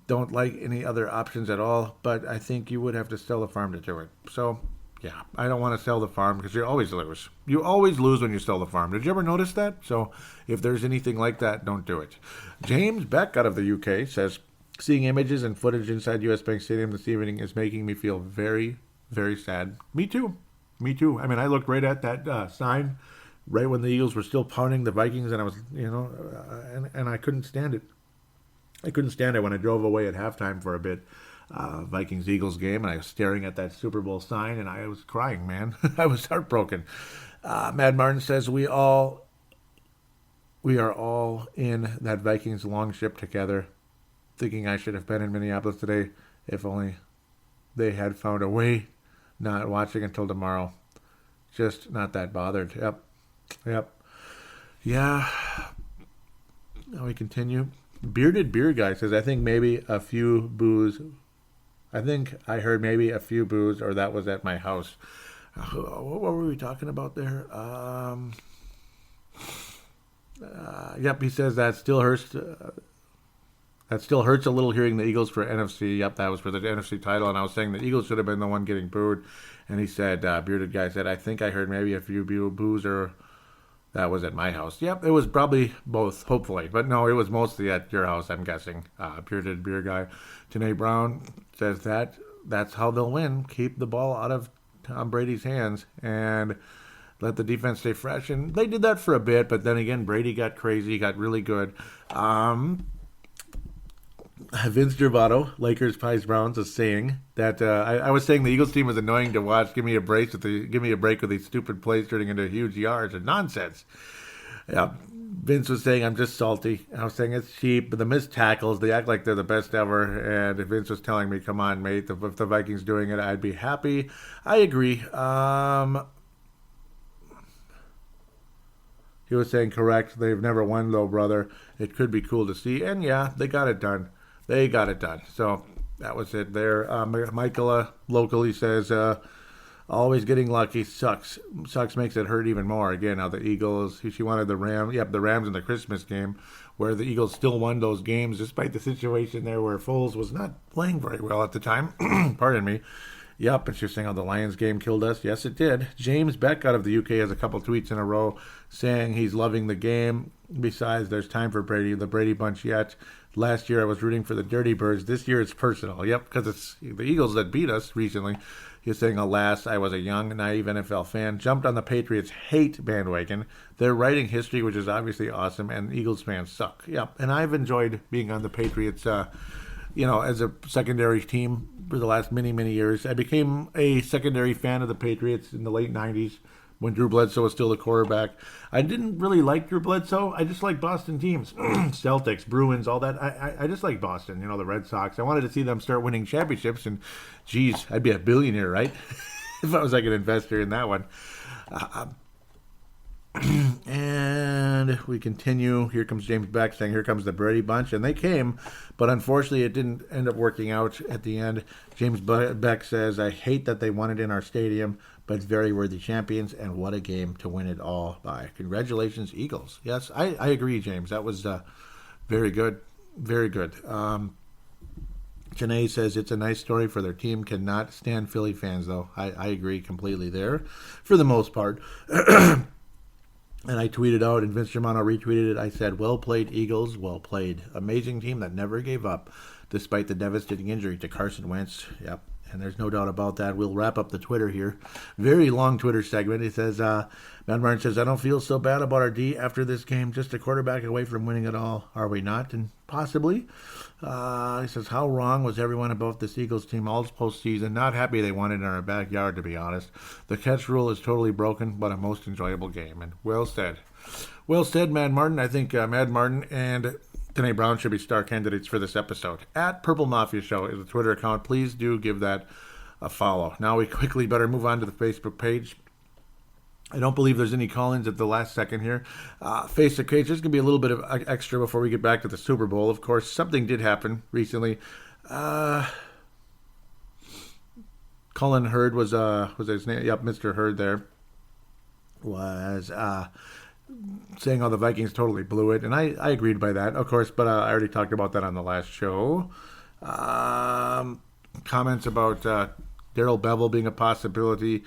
Don't like any other options at all, but I think you would have to sell the farm to do it. So, yeah, I don't want to sell the farm because you always lose. You always lose when you sell the farm. Did you ever notice that? So if there's anything like that, don't do it. James Beck out of the UK says, seeing images and footage inside US Bank Stadium this evening is making me feel very, very sad. Me too. Me too. I mean, I looked right at that sign right when the Eagles were still pounding the Vikings, and I was, and I couldn't stand it. I couldn't stand it when I drove away at halftime for a bit. Vikings-Eagles game, and I was staring at that Super Bowl sign, and I was crying, man. I was heartbroken. Mad Martin says, we are all in that Vikings long ship together, thinking I should have been in Minneapolis today, if only they had found a way. Not watching until tomorrow. Just not that bothered. Yep. Yeah. Now we continue. Bearded Beer Guy says, I think maybe a few boos. I think I heard maybe a few boos, or that was at my house. What were we talking about there? Yep, he says that still hurts. That still hurts a little hearing the Eagles for NFC. Yep, that was for the NFC title, and I was saying the Eagles should have been the one getting booed. And he said, Bearded Guy said, I think I heard maybe a few boos, or that was at my house. Yep, it was probably both, hopefully. But no, it was mostly at your house, I'm guessing. Bearded Beer Guy. Tanae Brown says that's how they'll win. Keep the ball out of Tom Brady's hands and let the defense stay fresh. And they did that for a bit, but then again, Brady got crazy, got really good. Vince Gervato, Lakers Pies Browns, is saying that I was saying the Eagles team was annoying to watch. Give me a break with these stupid plays turning into huge yards and nonsense. Yeah, Vince was saying I'm just salty. I was saying it's cheap, but the missed tackles, they act like they're the best ever. And Vince was telling me, come on, mate, if the Vikings doing it, I'd be happy. I agree. He was saying correct. They've never won though, brother. It could be cool to see. And yeah, they got it done. So that was it there. Michaela locally says, always getting lucky sucks. Sucks makes it hurt even more. Again, now the Eagles, she wanted the Rams. Yep, the Rams in the Christmas game, where the Eagles still won those games despite the situation there where Foles was not playing very well at the time. Pardon me. Yep, and she was saying how the Lions game killed us. Yes, it did. James Beck out of the UK has a couple tweets in a row saying he's loving the game. Besides, there's time for the Brady Bunch yet. Last year I was rooting for the Dirty Birds. This year it's personal. Yep, because it's the Eagles that beat us recently. He's saying, alas, I was a young, naive NFL fan, jumped on the Patriots hate bandwagon. They're writing history, which is obviously awesome, and Eagles fans suck. Yep, and I've enjoyed being on the Patriots, as a secondary team for the last many, many years. I became a secondary fan of the Patriots in the late 90s when Drew Bledsoe was still the quarterback. I didn't really like Drew Bledsoe. I just like Boston teams. Celtics, Bruins, all that. I just like Boston, the Red Sox. I wanted to see them start winning championships, and geez, I'd be a billionaire, right? If I was like an investor in that one. And we continue. Here comes James Beck saying, here comes the Brady Bunch. And they came, but unfortunately it didn't end up working out at the end. James Beck says, I hate that they won it in our stadium, but it's very worthy champions, and what a game to win it all by. Congratulations, Eagles. Yes, I agree, James. That was very good. Very good. Janae says, it's a nice story for their team. Cannot stand Philly fans, though. I agree completely there, for the most part. And I tweeted out, and Vince Germano retweeted it. I said, well played, Eagles, well played. Amazing team that never gave up, despite the devastating injury to Carson Wentz. Yep, and there's no doubt about that. We'll wrap up the Twitter here. Very long Twitter segment. He says, Matt Martin says, I don't feel so bad about our D after this game. Just a quarterback away from winning it all. Are we not? And possibly. He says, how wrong was everyone about this Eagles team all postseason? Not happy they won it in our backyard, to be honest. The catch rule is totally broken, but a most enjoyable game. And well said. Well said, Mad Martin. I think Mad Martin and Danae Brown should be star candidates for this episode. At Purple Mafia Show is a Twitter account. Please do give that a follow. Now we quickly better move on to the Facebook page. I don't believe there's any call-ins at the last second here. Facebook page, there's going to be a little bit of extra before we get back to the Super Bowl. Of course, something did happen recently. Colin Hurd was his name? Yep, Mr. Hurd there was saying how the Vikings totally blew it, and I agreed by that, of course, but I already talked about that on the last show. Comments about Darrell Bevell being a possibility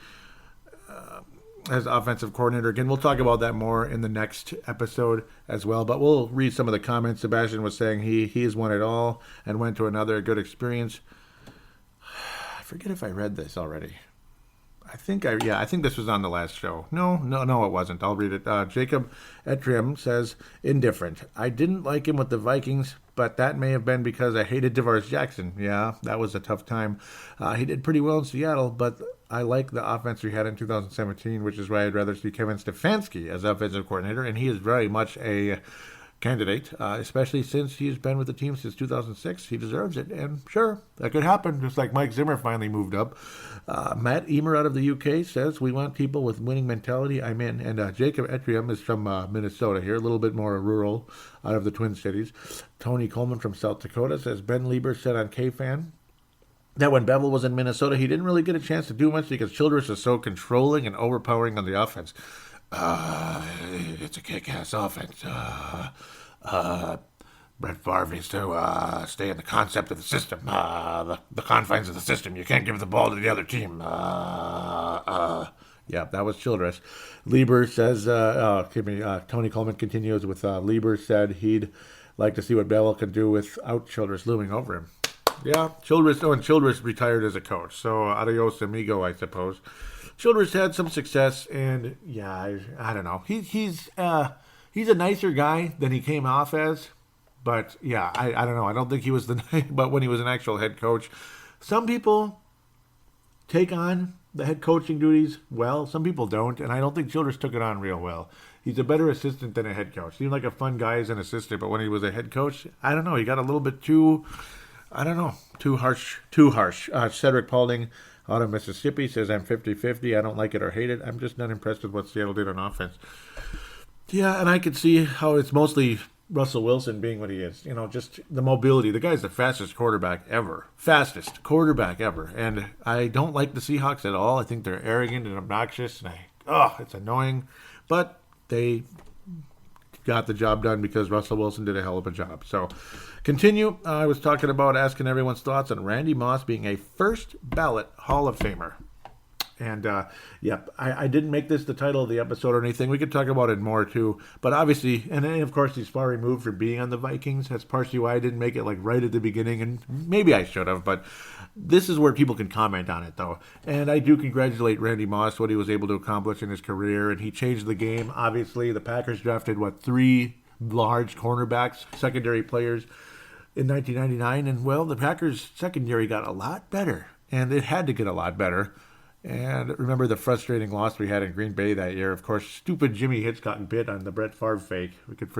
as offensive coordinator. Again, we'll talk about that more in the next episode as well, but we'll read some of the comments. Sebastian was saying he has won it all and went to another good experience. I forget if I read this already. I think this was on the last show. No, it wasn't. I'll read it. Jacob Etrium says, indifferent. I didn't like him with the Vikings, but that may have been because I hated DeVaris Jackson. Yeah, that was a tough time. He did pretty well in Seattle, but I like the offense we had in 2017, which is why I'd rather see Kevin Stefanski as offensive coordinator, and he is very much a candidate, especially since he's been with the team since 2006. He deserves it, and sure, that could happen, just like Mike Zimmer finally moved up. Matt Emer out of the UK says, we want people with winning mentality. I'm in. And Jacob Etrium is from Minnesota here, a little bit more rural out of the Twin Cities. Tony Coleman from South Dakota says, Ben Lieber said on K-Fan that when Bevel was in Minnesota, he didn't really get a chance to do much because Childress is so controlling and overpowering on the offense. It's a kick-ass offense. Brett Favre needs to stay in the concept of the system, the confines of the system. You can't give the ball to the other team. Yeah, that was Childress. Lieber says, Tony Coleman continues with, Lieber said he'd like to see what Bevel can do without Childress looming over him. Yeah, Childress retired as a coach, so adios amigo, I suppose. Childress had some success, and yeah, I don't know. He's a nicer guy than he came off as, but yeah, I don't know. I don't think he was but when he was an actual head coach, some people take on the head coaching duties well. Some people don't, and I don't think Childress took it on real well. He's a better assistant than a head coach. Seemed like a fun guy as an assistant, but when he was a head coach, I don't know. He got a little bit too harsh. Cedric Paulding out of Mississippi says, I'm 50-50. I don't like it or hate it. I'm just not impressed with what Seattle did on offense. Yeah, and I could see how it's mostly Russell Wilson being what he is. You know, just the mobility. The guy's the fastest quarterback ever. And I don't like the Seahawks at all. I think they're arrogant and obnoxious, and it's annoying. But they got the job done because Russell Wilson did a hell of a job. So, continue. I was talking about asking everyone's thoughts on Randy Moss being a first ballot Hall of Famer. And, I didn't make this the title of the episode or anything. We could talk about it more, too. But obviously, and of course, he's far removed from being on the Vikings. That's partially why I didn't make it, like, right at the beginning. And maybe I should have, but this is where people can comment on it, though. And I do congratulate Randy Moss, what he was able to accomplish in his career. And he changed the game, obviously. The Packers drafted, 3 large cornerbacks, secondary players in 1999. And, well, the Packers' secondary got a lot better. And it had to get a lot better. And remember the frustrating loss we had in Green Bay that year. Of course, stupid Jimmy Hitchcock bit on the Brett Favre fake. We could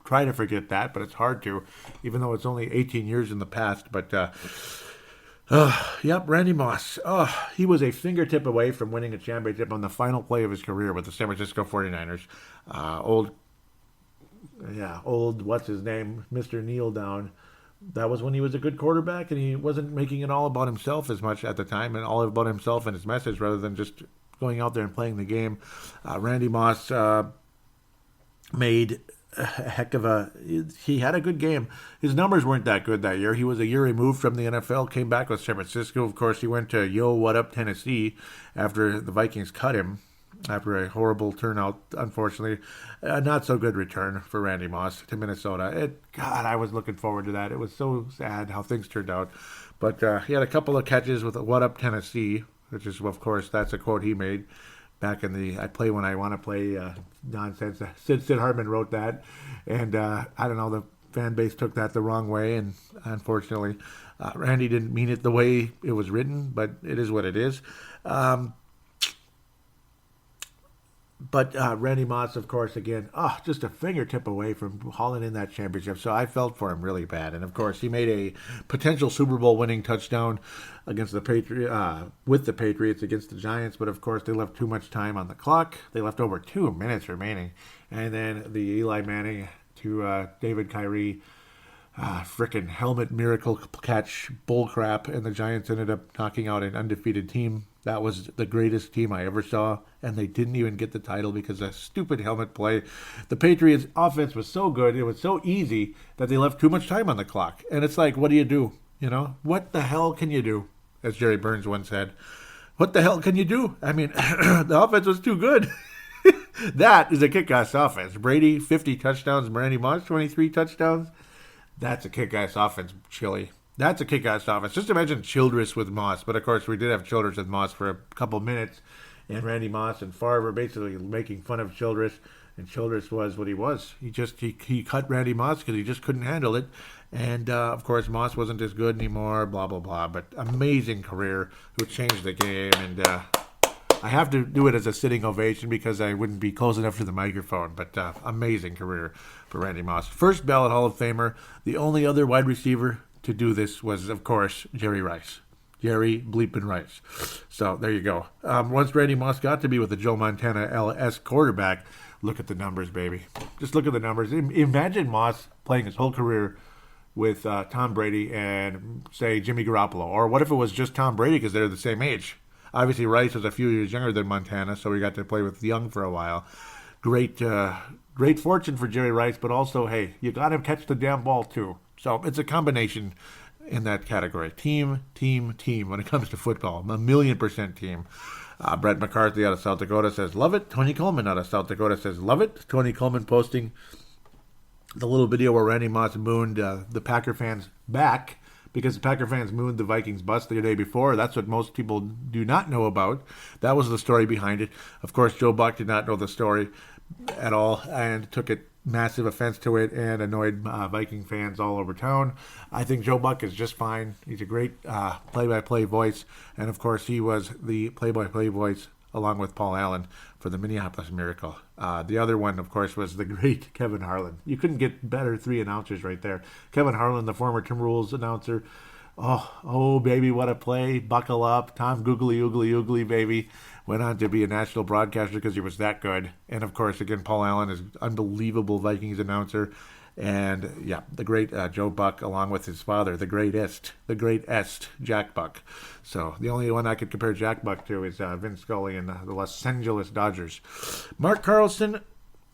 try to forget that, but it's hard to, even though it's only 18 years in the past. But, Randy Moss. He was a fingertip away from winning a championship on the final play of his career with the San Francisco 49ers. Old, what's his name? Mr. Kneel Down. That was when he was a good quarterback, and he wasn't making it all about himself as much at the time, and all about himself and his message rather than just going out there and playing the game. Randy Moss made a heck of he had a good game. His numbers weren't that good that year. He was a year removed from the NFL, came back with San Francisco. Of course, he went to What Up, Tennessee after the Vikings cut him. After a horrible turnout, unfortunately. Not so good return for Randy Moss to Minnesota. I was looking forward to that. It was so sad how things turned out. But he had a couple of catches with What Up Tennessee, which is, of course, that's a quote he made back in the I Play When I Want to Play nonsense. Sid Hartman wrote that. And I don't know, the fan base took that the wrong way. And unfortunately, Randy didn't mean it the way it was written, but it is what it is. But Randy Moss, of course, again, just a fingertip away from hauling in that championship. So I felt for him really bad. And, of course, he made a potential Super Bowl winning touchdown against the with the Patriots against the Giants. But, of course, they left too much time on the clock. They left over 2 minutes remaining. And then the Eli Manning to David Kyrie frickin' helmet miracle catch bull crap. And the Giants ended up knocking out an undefeated team. That was the greatest team I ever saw, and they didn't even get the title because of a stupid helmet play. The Patriots' offense was so good, it was so easy that they left too much time on the clock. And it's like, what do you do? You know, what the hell can you do? As Jerry Burns once said, what the hell can you do? I mean, the offense was too good. That is a kick-ass offense. Brady, 50 touchdowns. Randy Moss, 23 touchdowns. That's a kick-ass offense, Chili. That's a kick-ass offense. Just imagine Childress with Moss. But, of course, we did have Childress with Moss for a couple minutes. And Randy Moss and Favre were basically making fun of Childress. And Childress was what he was. He cut Randy Moss because he just couldn't handle it. And, of course, Moss wasn't as good anymore, blah, blah, blah. But amazing career who changed the game. And I have to do it as a sitting ovation because I wouldn't be close enough to the microphone. But amazing career for Randy Moss. First ballot Hall of Famer. The only other wide receiver to do this was, of course, Jerry Rice. Jerry Bleepin' Rice. So, there you go. Once Randy Moss got to be with the Joe Montana LS quarterback, look at the numbers, baby. Just look at the numbers. Imagine Moss playing his whole career with Tom Brady and, say, Jimmy Garoppolo. Or what if it was just Tom Brady because they're the same age? Obviously, Rice was a few years younger than Montana, so we got to play with Young for a while. Great fortune for Jerry Rice, but also, hey, you got to catch the damn ball, too. So it's a combination in that category. Team when it comes to football. 1,000,000% team. Brett McCarthy out of South Dakota says, love it. Tony Coleman out of South Dakota says, love it. Tony Coleman posting the little video where Randy Moss mooned the Packer fans back because the Packer fans mooned the Vikings bus the day before. That's what most people do not know about. That was the story behind it. Of course, Joe Buck did not know the story at all and took it massive offense to it and annoyed Viking fans all over town. I think Joe Buck is just fine. He's a great play-by-play voice. And, of course, he was the play-by-play voice along with Paul Allen for the Minneapolis Miracle. The other one, of course, was the great Kevin Harlan. You couldn't get better three announcers right there. Kevin Harlan, the former Timberwolves announcer. Oh, baby, what a play. Buckle up. Tom Googly Oogly Oogly, baby. Went on to be a national broadcaster because he was that good. And, of course, again, Paul Allen is unbelievable Vikings announcer. And, yeah, the great Joe Buck, along with his father, the great est, Jack Buck. So the only one I could compare Jack Buck to is Vince Scully and the Los Angeles Dodgers. Mark Carlson.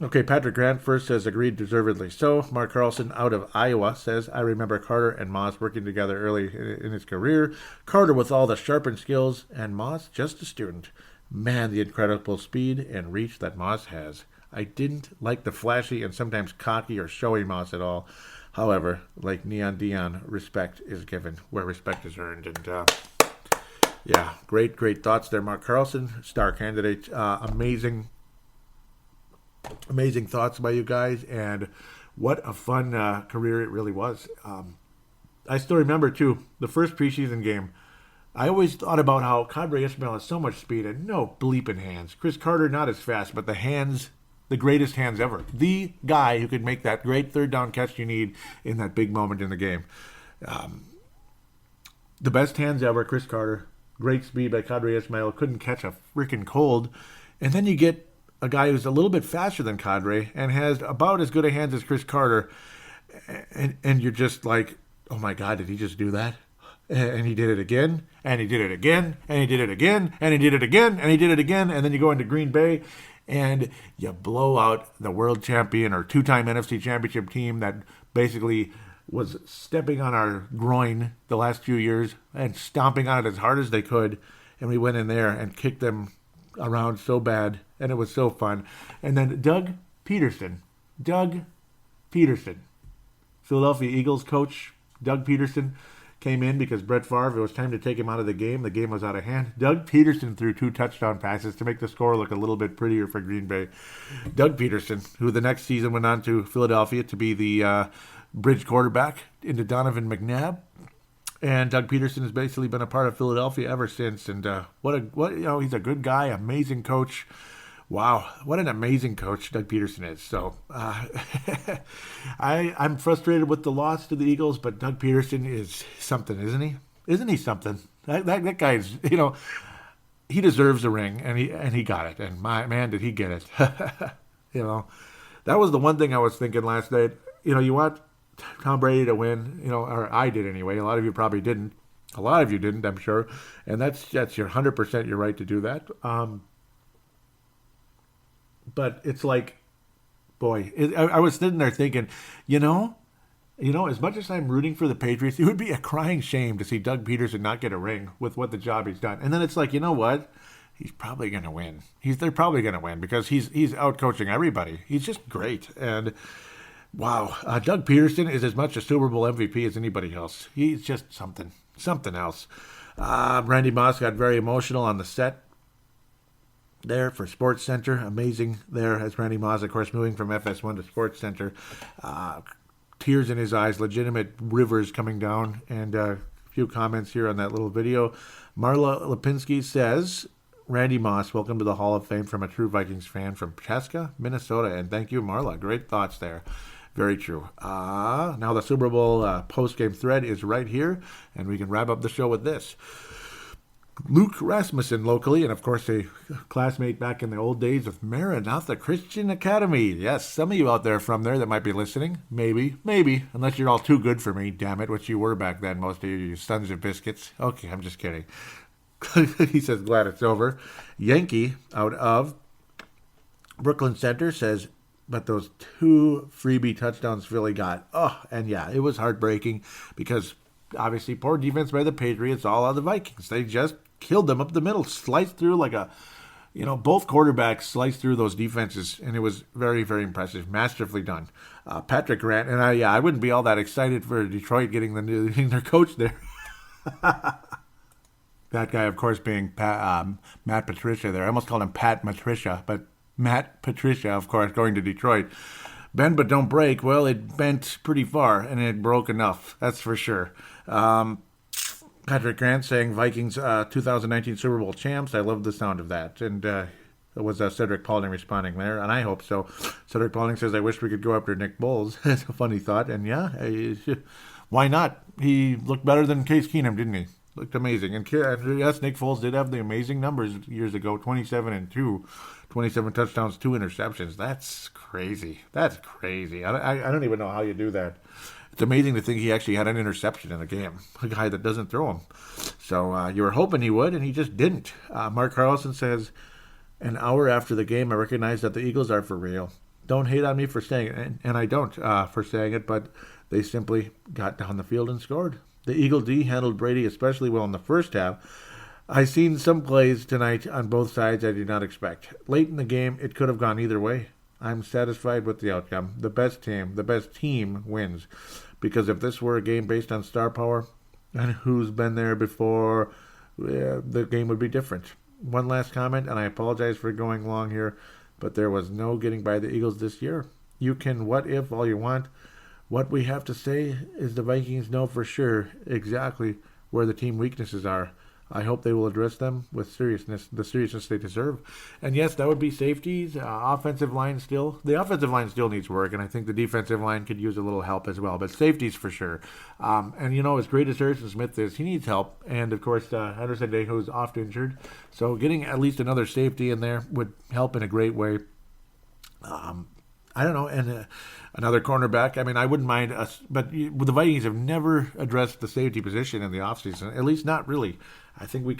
Okay, Patrick Grant first says, agreed, deservedly so. Mark Carlson out of Iowa says, I remember Carter and Moss working together early in his career. Carter with all the sharpened skills, and Moss just a student. Man, the incredible speed and reach that Moss has. I didn't like the flashy and sometimes cocky or showy Moss at all. However, like Neon Dion, respect is given where respect is earned. And, yeah, great thoughts there, Mark Carlson, star candidate. Amazing thoughts by you guys, and what a fun career it really was. I still remember, too, the first preseason game. I always thought about how Kadri Ismail has so much speed and no bleeping hands. Chris Carter, not as fast, but the hands, the greatest hands ever. The guy who could make that great third down catch you need in that big moment in the game. The best hands ever, Chris Carter. Great speed by Kadri Ismail. Couldn't catch a freaking cold. And then you get a guy who's a little bit faster than Kadri and has about as good a hands as Chris Carter. And you're just like, oh my God, did he just do that? And he did it again, and he did it again, and he did it again, and he did it again, and he did it again, and then you go into Green Bay, and you blow out the world champion or two-time NFC championship team that basically was stepping on our groin the last few years and stomping on it as hard as they could, and we went in there and kicked them around so bad, and it was so fun. And then Doug Peterson, Philadelphia Eagles coach, Doug Peterson, came in because Brett Favre, it was time to take him out of the game. The game was out of hand. Doug Peterson threw 2 touchdown passes to make the score look a little bit prettier for Green Bay. Doug Peterson, who the next season went on to Philadelphia to be the bridge quarterback into Donovan McNabb. And Doug Peterson has basically been a part of Philadelphia ever since. And he's a good guy, amazing coach. Wow, what an amazing coach Doug Peterson is. So I'm frustrated with the loss to the Eagles, but Doug Peterson is something, isn't he? Isn't he something? That guy's, he deserves a ring, and he got it. And man, did he get it. That was the one thing I was thinking last night. You want Tom Brady to win, or I did anyway. A lot of you probably didn't. A lot of you didn't, I'm sure. And that's your 100% your right to do that. But it's like, boy, I was sitting there thinking, as much as I'm rooting for the Patriots, it would be a crying shame to see Doug Peterson not get a ring with what the job he's done. And then it's like, you know what? He's probably going to win. They're probably going to win because he's out coaching everybody. He's just great. And wow, Doug Peterson is as much a Super Bowl MVP as anybody else. He's just something else. Randy Moss got very emotional on the set there for Sports Center. Amazing there as Randy Moss, of course, moving from FS1 to Sports Center. Tears in his eyes, legitimate rivers coming down. And a few comments here on that little video. Marla Lipinski says, Randy Moss, welcome to the Hall of Fame from a true Vikings fan from Chaska, Minnesota. And thank you, Marla. Great thoughts there. Very true. Now the Super Bowl post-game thread is right here, and we can wrap up the show with this. Luke Rasmussen locally, and of course a classmate back in the old days of Maranatha Christian Academy. Yes, some of you out there from there that might be listening. Maybe, unless you're all too good for me, damn it, which you were back then, most of you sons of biscuits. Okay, I'm just kidding. He says, glad it's over. Yankee out of Brooklyn Center says, but those 2 freebie touchdowns Philly got. Oh, and yeah, it was heartbreaking because obviously poor defense by the Patriots, all of the Vikings. They just killed them up the middle, sliced through like both quarterbacks sliced through those defenses, and it was very, very impressive, masterfully done. Patrick Grant, and I wouldn't be all that excited for Detroit getting their coach there. That guy, of course, being Matt Patricia there. I almost called him Pat Matricia, but Matt Patricia, of course, going to Detroit. Bend but don't break. Well, it bent pretty far, and it broke enough. That's for sure. Patrick Grant saying Vikings 2019 Super Bowl champs. I love the sound of that. And it was Cedric Paulding responding there, and I hope so. Cedric Paulding says, I wish we could go after Nick Foles. That's a funny thought. And yeah, why not? He looked better than Case Keenum, didn't he? Looked amazing. And yes, Nick Foles did have the amazing numbers years ago, 27-2. 27 touchdowns, 2 interceptions. That's crazy. I don't even know how you do that. It's amazing to think he actually had an interception in a game. A guy that doesn't throw them. So you were hoping he would, and he just didn't. Mark Carlson says, an hour after the game, I recognize that the Eagles are for real. Don't hate on me for saying it, and I don't for saying it, but they simply got down the field and scored. The Eagle D handled Brady especially well in the first half. I seen some plays tonight on both sides I did not expect. Late in the game, it could have gone either way. I'm satisfied with the outcome. The best team wins. Because if this were a game based on star power and who's been there before, the game would be different. One last comment, and I apologize for going long here, but there was no getting by the Eagles this year. You can what if all you want. What we have to say is the Vikings know for sure exactly where the team weaknesses are. I hope they will address them with the seriousness they deserve. And yes, that would be safeties, offensive line still. The offensive line still needs work, and I think the defensive line could use a little help as well. But safeties for sure. And as great as Harrison Smith is, he needs help. And of course, Henderson Dejo is oft injured. So getting at least another safety in there would help in a great way. I don't know, and another cornerback. I mean, I wouldn't mind us, but the Vikings have never addressed the safety position in the offseason, at least not really. I think we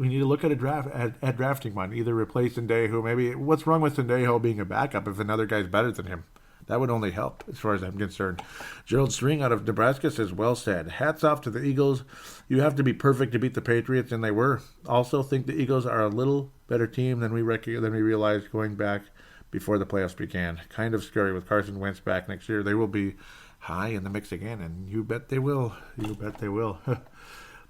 need to look at at drafting one, either replace Sendejo. Maybe what's wrong with Sendejo being a backup if another guy's better than him? That would only help, as far as I'm concerned. Gerald String out of Nebraska says, well said. Hats off to the Eagles. You have to be perfect to beat the Patriots, and they were. Also think the Eagles are a little better team than we realized going back before the playoffs began. Kind of scary with Carson Wentz back next year. They will be high in the mix again, and you bet they will. You bet they will.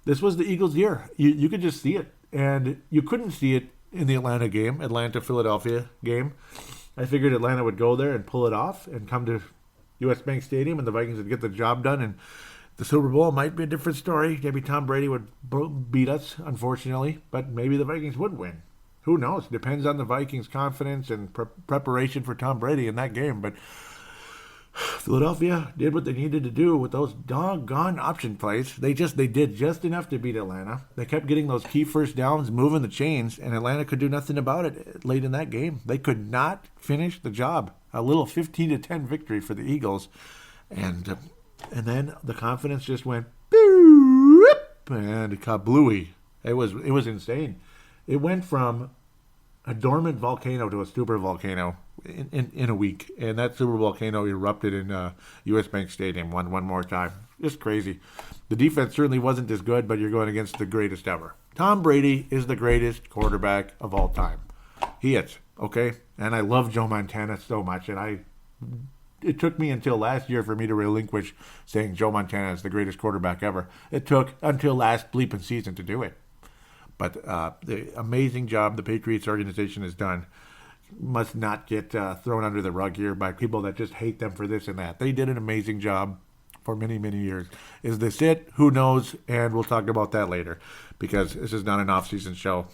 This was the Eagles' year. You could just see it, and you couldn't see it in the Atlanta-Philadelphia game. I figured Atlanta would go there and pull it off and come to U.S. Bank Stadium, and the Vikings would get the job done, and the Super Bowl might be a different story. Maybe Tom Brady would beat us, unfortunately, but maybe the Vikings would win. who knows? Depends on the Vikings' confidence and preparation for Tom Brady in that game. But Philadelphia did what they needed to do with those doggone option plays. They did just enough to beat Atlanta. They kept getting those key first downs, moving the chains, and Atlanta could do nothing about it late in that game. They could not finish the job. A little 15-10 victory for the Eagles, and then the confidence just went boop, and kablooey. It was insane. It went from a dormant volcano to a super volcano in a week. And that super volcano erupted in U.S. Bank Stadium one more time. Just crazy. The defense certainly wasn't as good, but you're going against the greatest ever. Tom Brady is the greatest quarterback of all time. He is, okay? And I love Joe Montana so much. And it took me until last year for me to relinquish saying Joe Montana is the greatest quarterback ever. It took until last bleeping season to do it. But the amazing job the Patriots organization has done must not get thrown under the rug here by people that just hate them for this and that. They did an amazing job for many, many years. Is this it? Who knows? And we'll talk about that later because this is not an off-season show.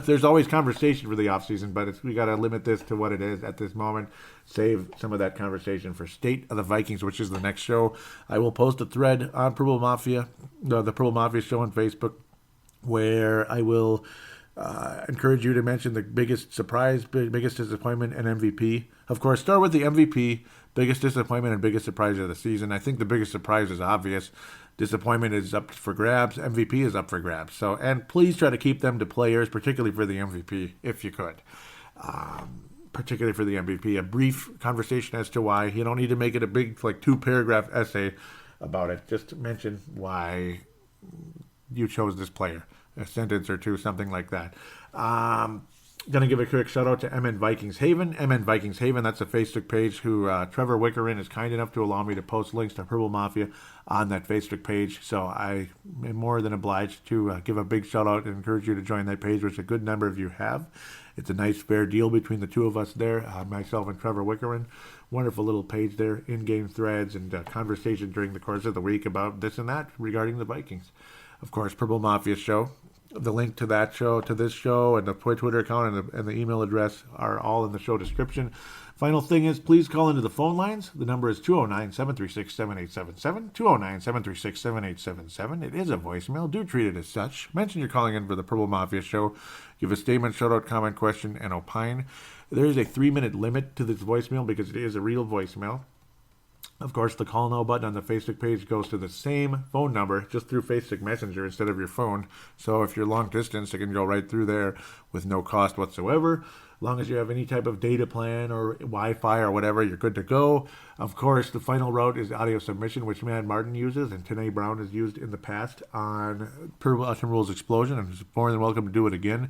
There's always conversation for the off-season, but we got to limit this to what it is at this moment. Save some of that conversation for State of the Vikings, which is the next show. I will post a thread on Purple Mafia, the Purple Mafia show on Facebook, where I will encourage you to mention the biggest surprise, biggest disappointment, and MVP. Of course, start with the MVP, biggest disappointment, and biggest surprise of the season. I think the biggest surprise is obvious. Disappointment is up for grabs. MVP is up for grabs. So, and please try to keep them to players, particularly for the MVP, if you could. Particularly for the MVP. A brief conversation as to why. You don't need to make it a big, 2-paragraph essay about it. Just mention why you chose this player. A sentence or two, something like that. Going to give a quick shout out to MN Vikings Haven. MN Vikings Haven, that's a Facebook page who Trevor Wickerin is kind enough to allow me to post links to Purple Mafia on that Facebook page. So I am more than obliged to give a big shout out and encourage you to join that page, which a good number of you have. It's a nice fair deal between the two of us there, myself and Trevor Wickerin. Wonderful little page there, in-game threads and conversation during the course of the week about this and that regarding the Vikings. Of course, Purple Mafia show. The link to that show, to this show, and the Twitter account and the email address are all in the show description. Final thing is, please call into the phone lines. The number is 209-736-7877, 209-736-7877. It is a voicemail. Do treat it as such. Mention you're calling in for the Purple Mafia show. Give a statement, shout-out, comment, question, and opine. There is a 3-minute limit to this voicemail because it is a real voicemail. Of course, the call now button on the Facebook page goes to the same phone number, just through Facebook Messenger instead of your phone. So if you're long distance, it can go right through there with no cost whatsoever. As long as you have any type of data plan or Wi-Fi or whatever, you're good to go. Of course, the final route is audio submission, which Mad Martin uses, and Tanae Brown has used in the past on Purple Rules Explosion, and is more than welcome to do it again.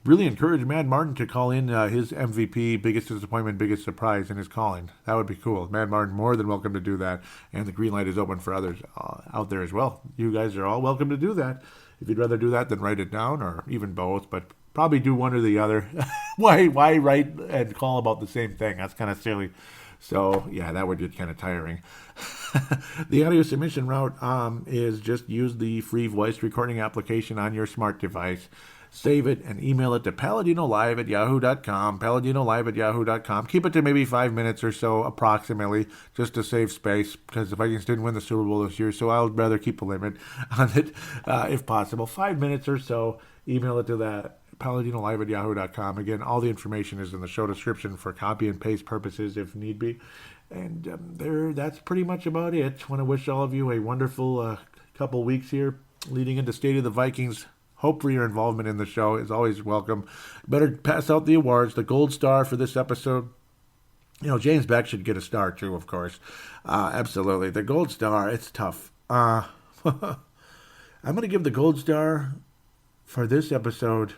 Really encourage Mad Martin to call in his MVP, biggest disappointment, biggest surprise in his calling. That would be cool. Mad Martin, more than welcome to do that. And the green light is open for others out there as well. You guys are all welcome to do that. If you'd rather do that than write it down, or even both, but probably do one or the other. Why write and call about the same thing? That's kind of silly. So, yeah, that would get kind of tiring. The audio submission route is just use the free voice recording application on your smart device. Save it and email it to paladinolive@yahoo.com, paladinolive@yahoo.com. Keep it to maybe 5 minutes or so, approximately, just to save space, because the Vikings didn't win the Super Bowl this year, so I would rather keep a limit on it, if possible. 5 minutes or so, email it to that, paladinolive@yahoo.com. Again, all the information is in the show description for copy and paste purposes if need be. And that's pretty much about it. I want to wish all of you a wonderful couple weeks here leading into State of the Vikings. Hope for your involvement in the show is always welcome. Better pass out the awards. The gold star for this episode. James Beck should get a star too, of course. Absolutely. The gold star, it's tough. I'm going to give the gold star for this episode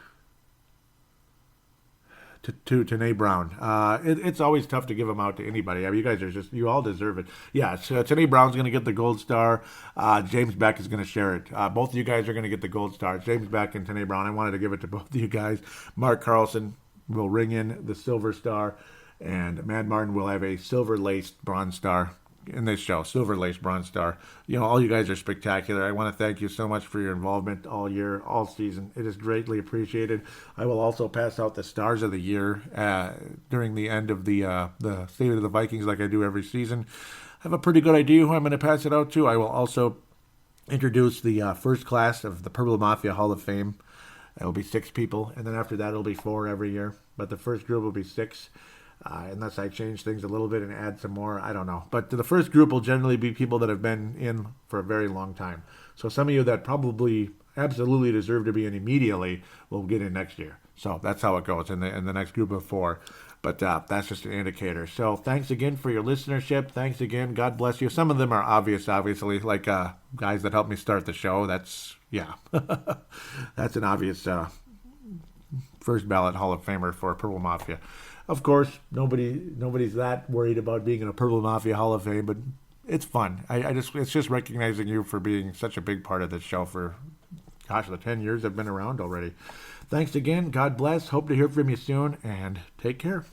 to Tanae Brown. It's always tough to give them out to anybody. I mean, you guys are you all deserve it. Yeah, so Tanae Brown's going to get the gold star. James Beck is going to share it. Both of you guys are going to get the gold star. James Beck and Tanae Brown. I wanted to give it to both of you guys. Mark Carlson will ring in the silver star, and Mad Martin will have a silver-laced bronze star. in this show, Silver Lace, Bronze Star. All you guys are spectacular. I want to thank you so much for your involvement all year, all season. It is greatly appreciated. I will also pass out the Stars of the Year during the end of the State of the Vikings, like I do every season. I have a pretty good idea who I'm going to pass it out to. I will also introduce the first class of the Purple Mafia Hall of Fame. It will be 6 people, and then after that it'll be 4 every year. But the first group will be 6. Unless I change things a little bit and add some more, I don't know. But the first group will generally be people that have been in for a very long time. So some of you that probably absolutely deserve to be in immediately will get in next year. So that's how it goes in the next group of 4. But that's just an indicator. So thanks again for your listenership. Thanks again. God bless you. Some of them are obvious, obviously, like guys that helped me start the show. That's that's an obvious first ballot Hall of Famer for Purple Mafia. Of course, nobody's that worried about being in a Purple Mafia Hall of Fame, but it's fun. It's just recognizing you for being such a big part of this show for, the 10 years I've been around already. Thanks again. God bless. Hope to hear from you soon, and take care.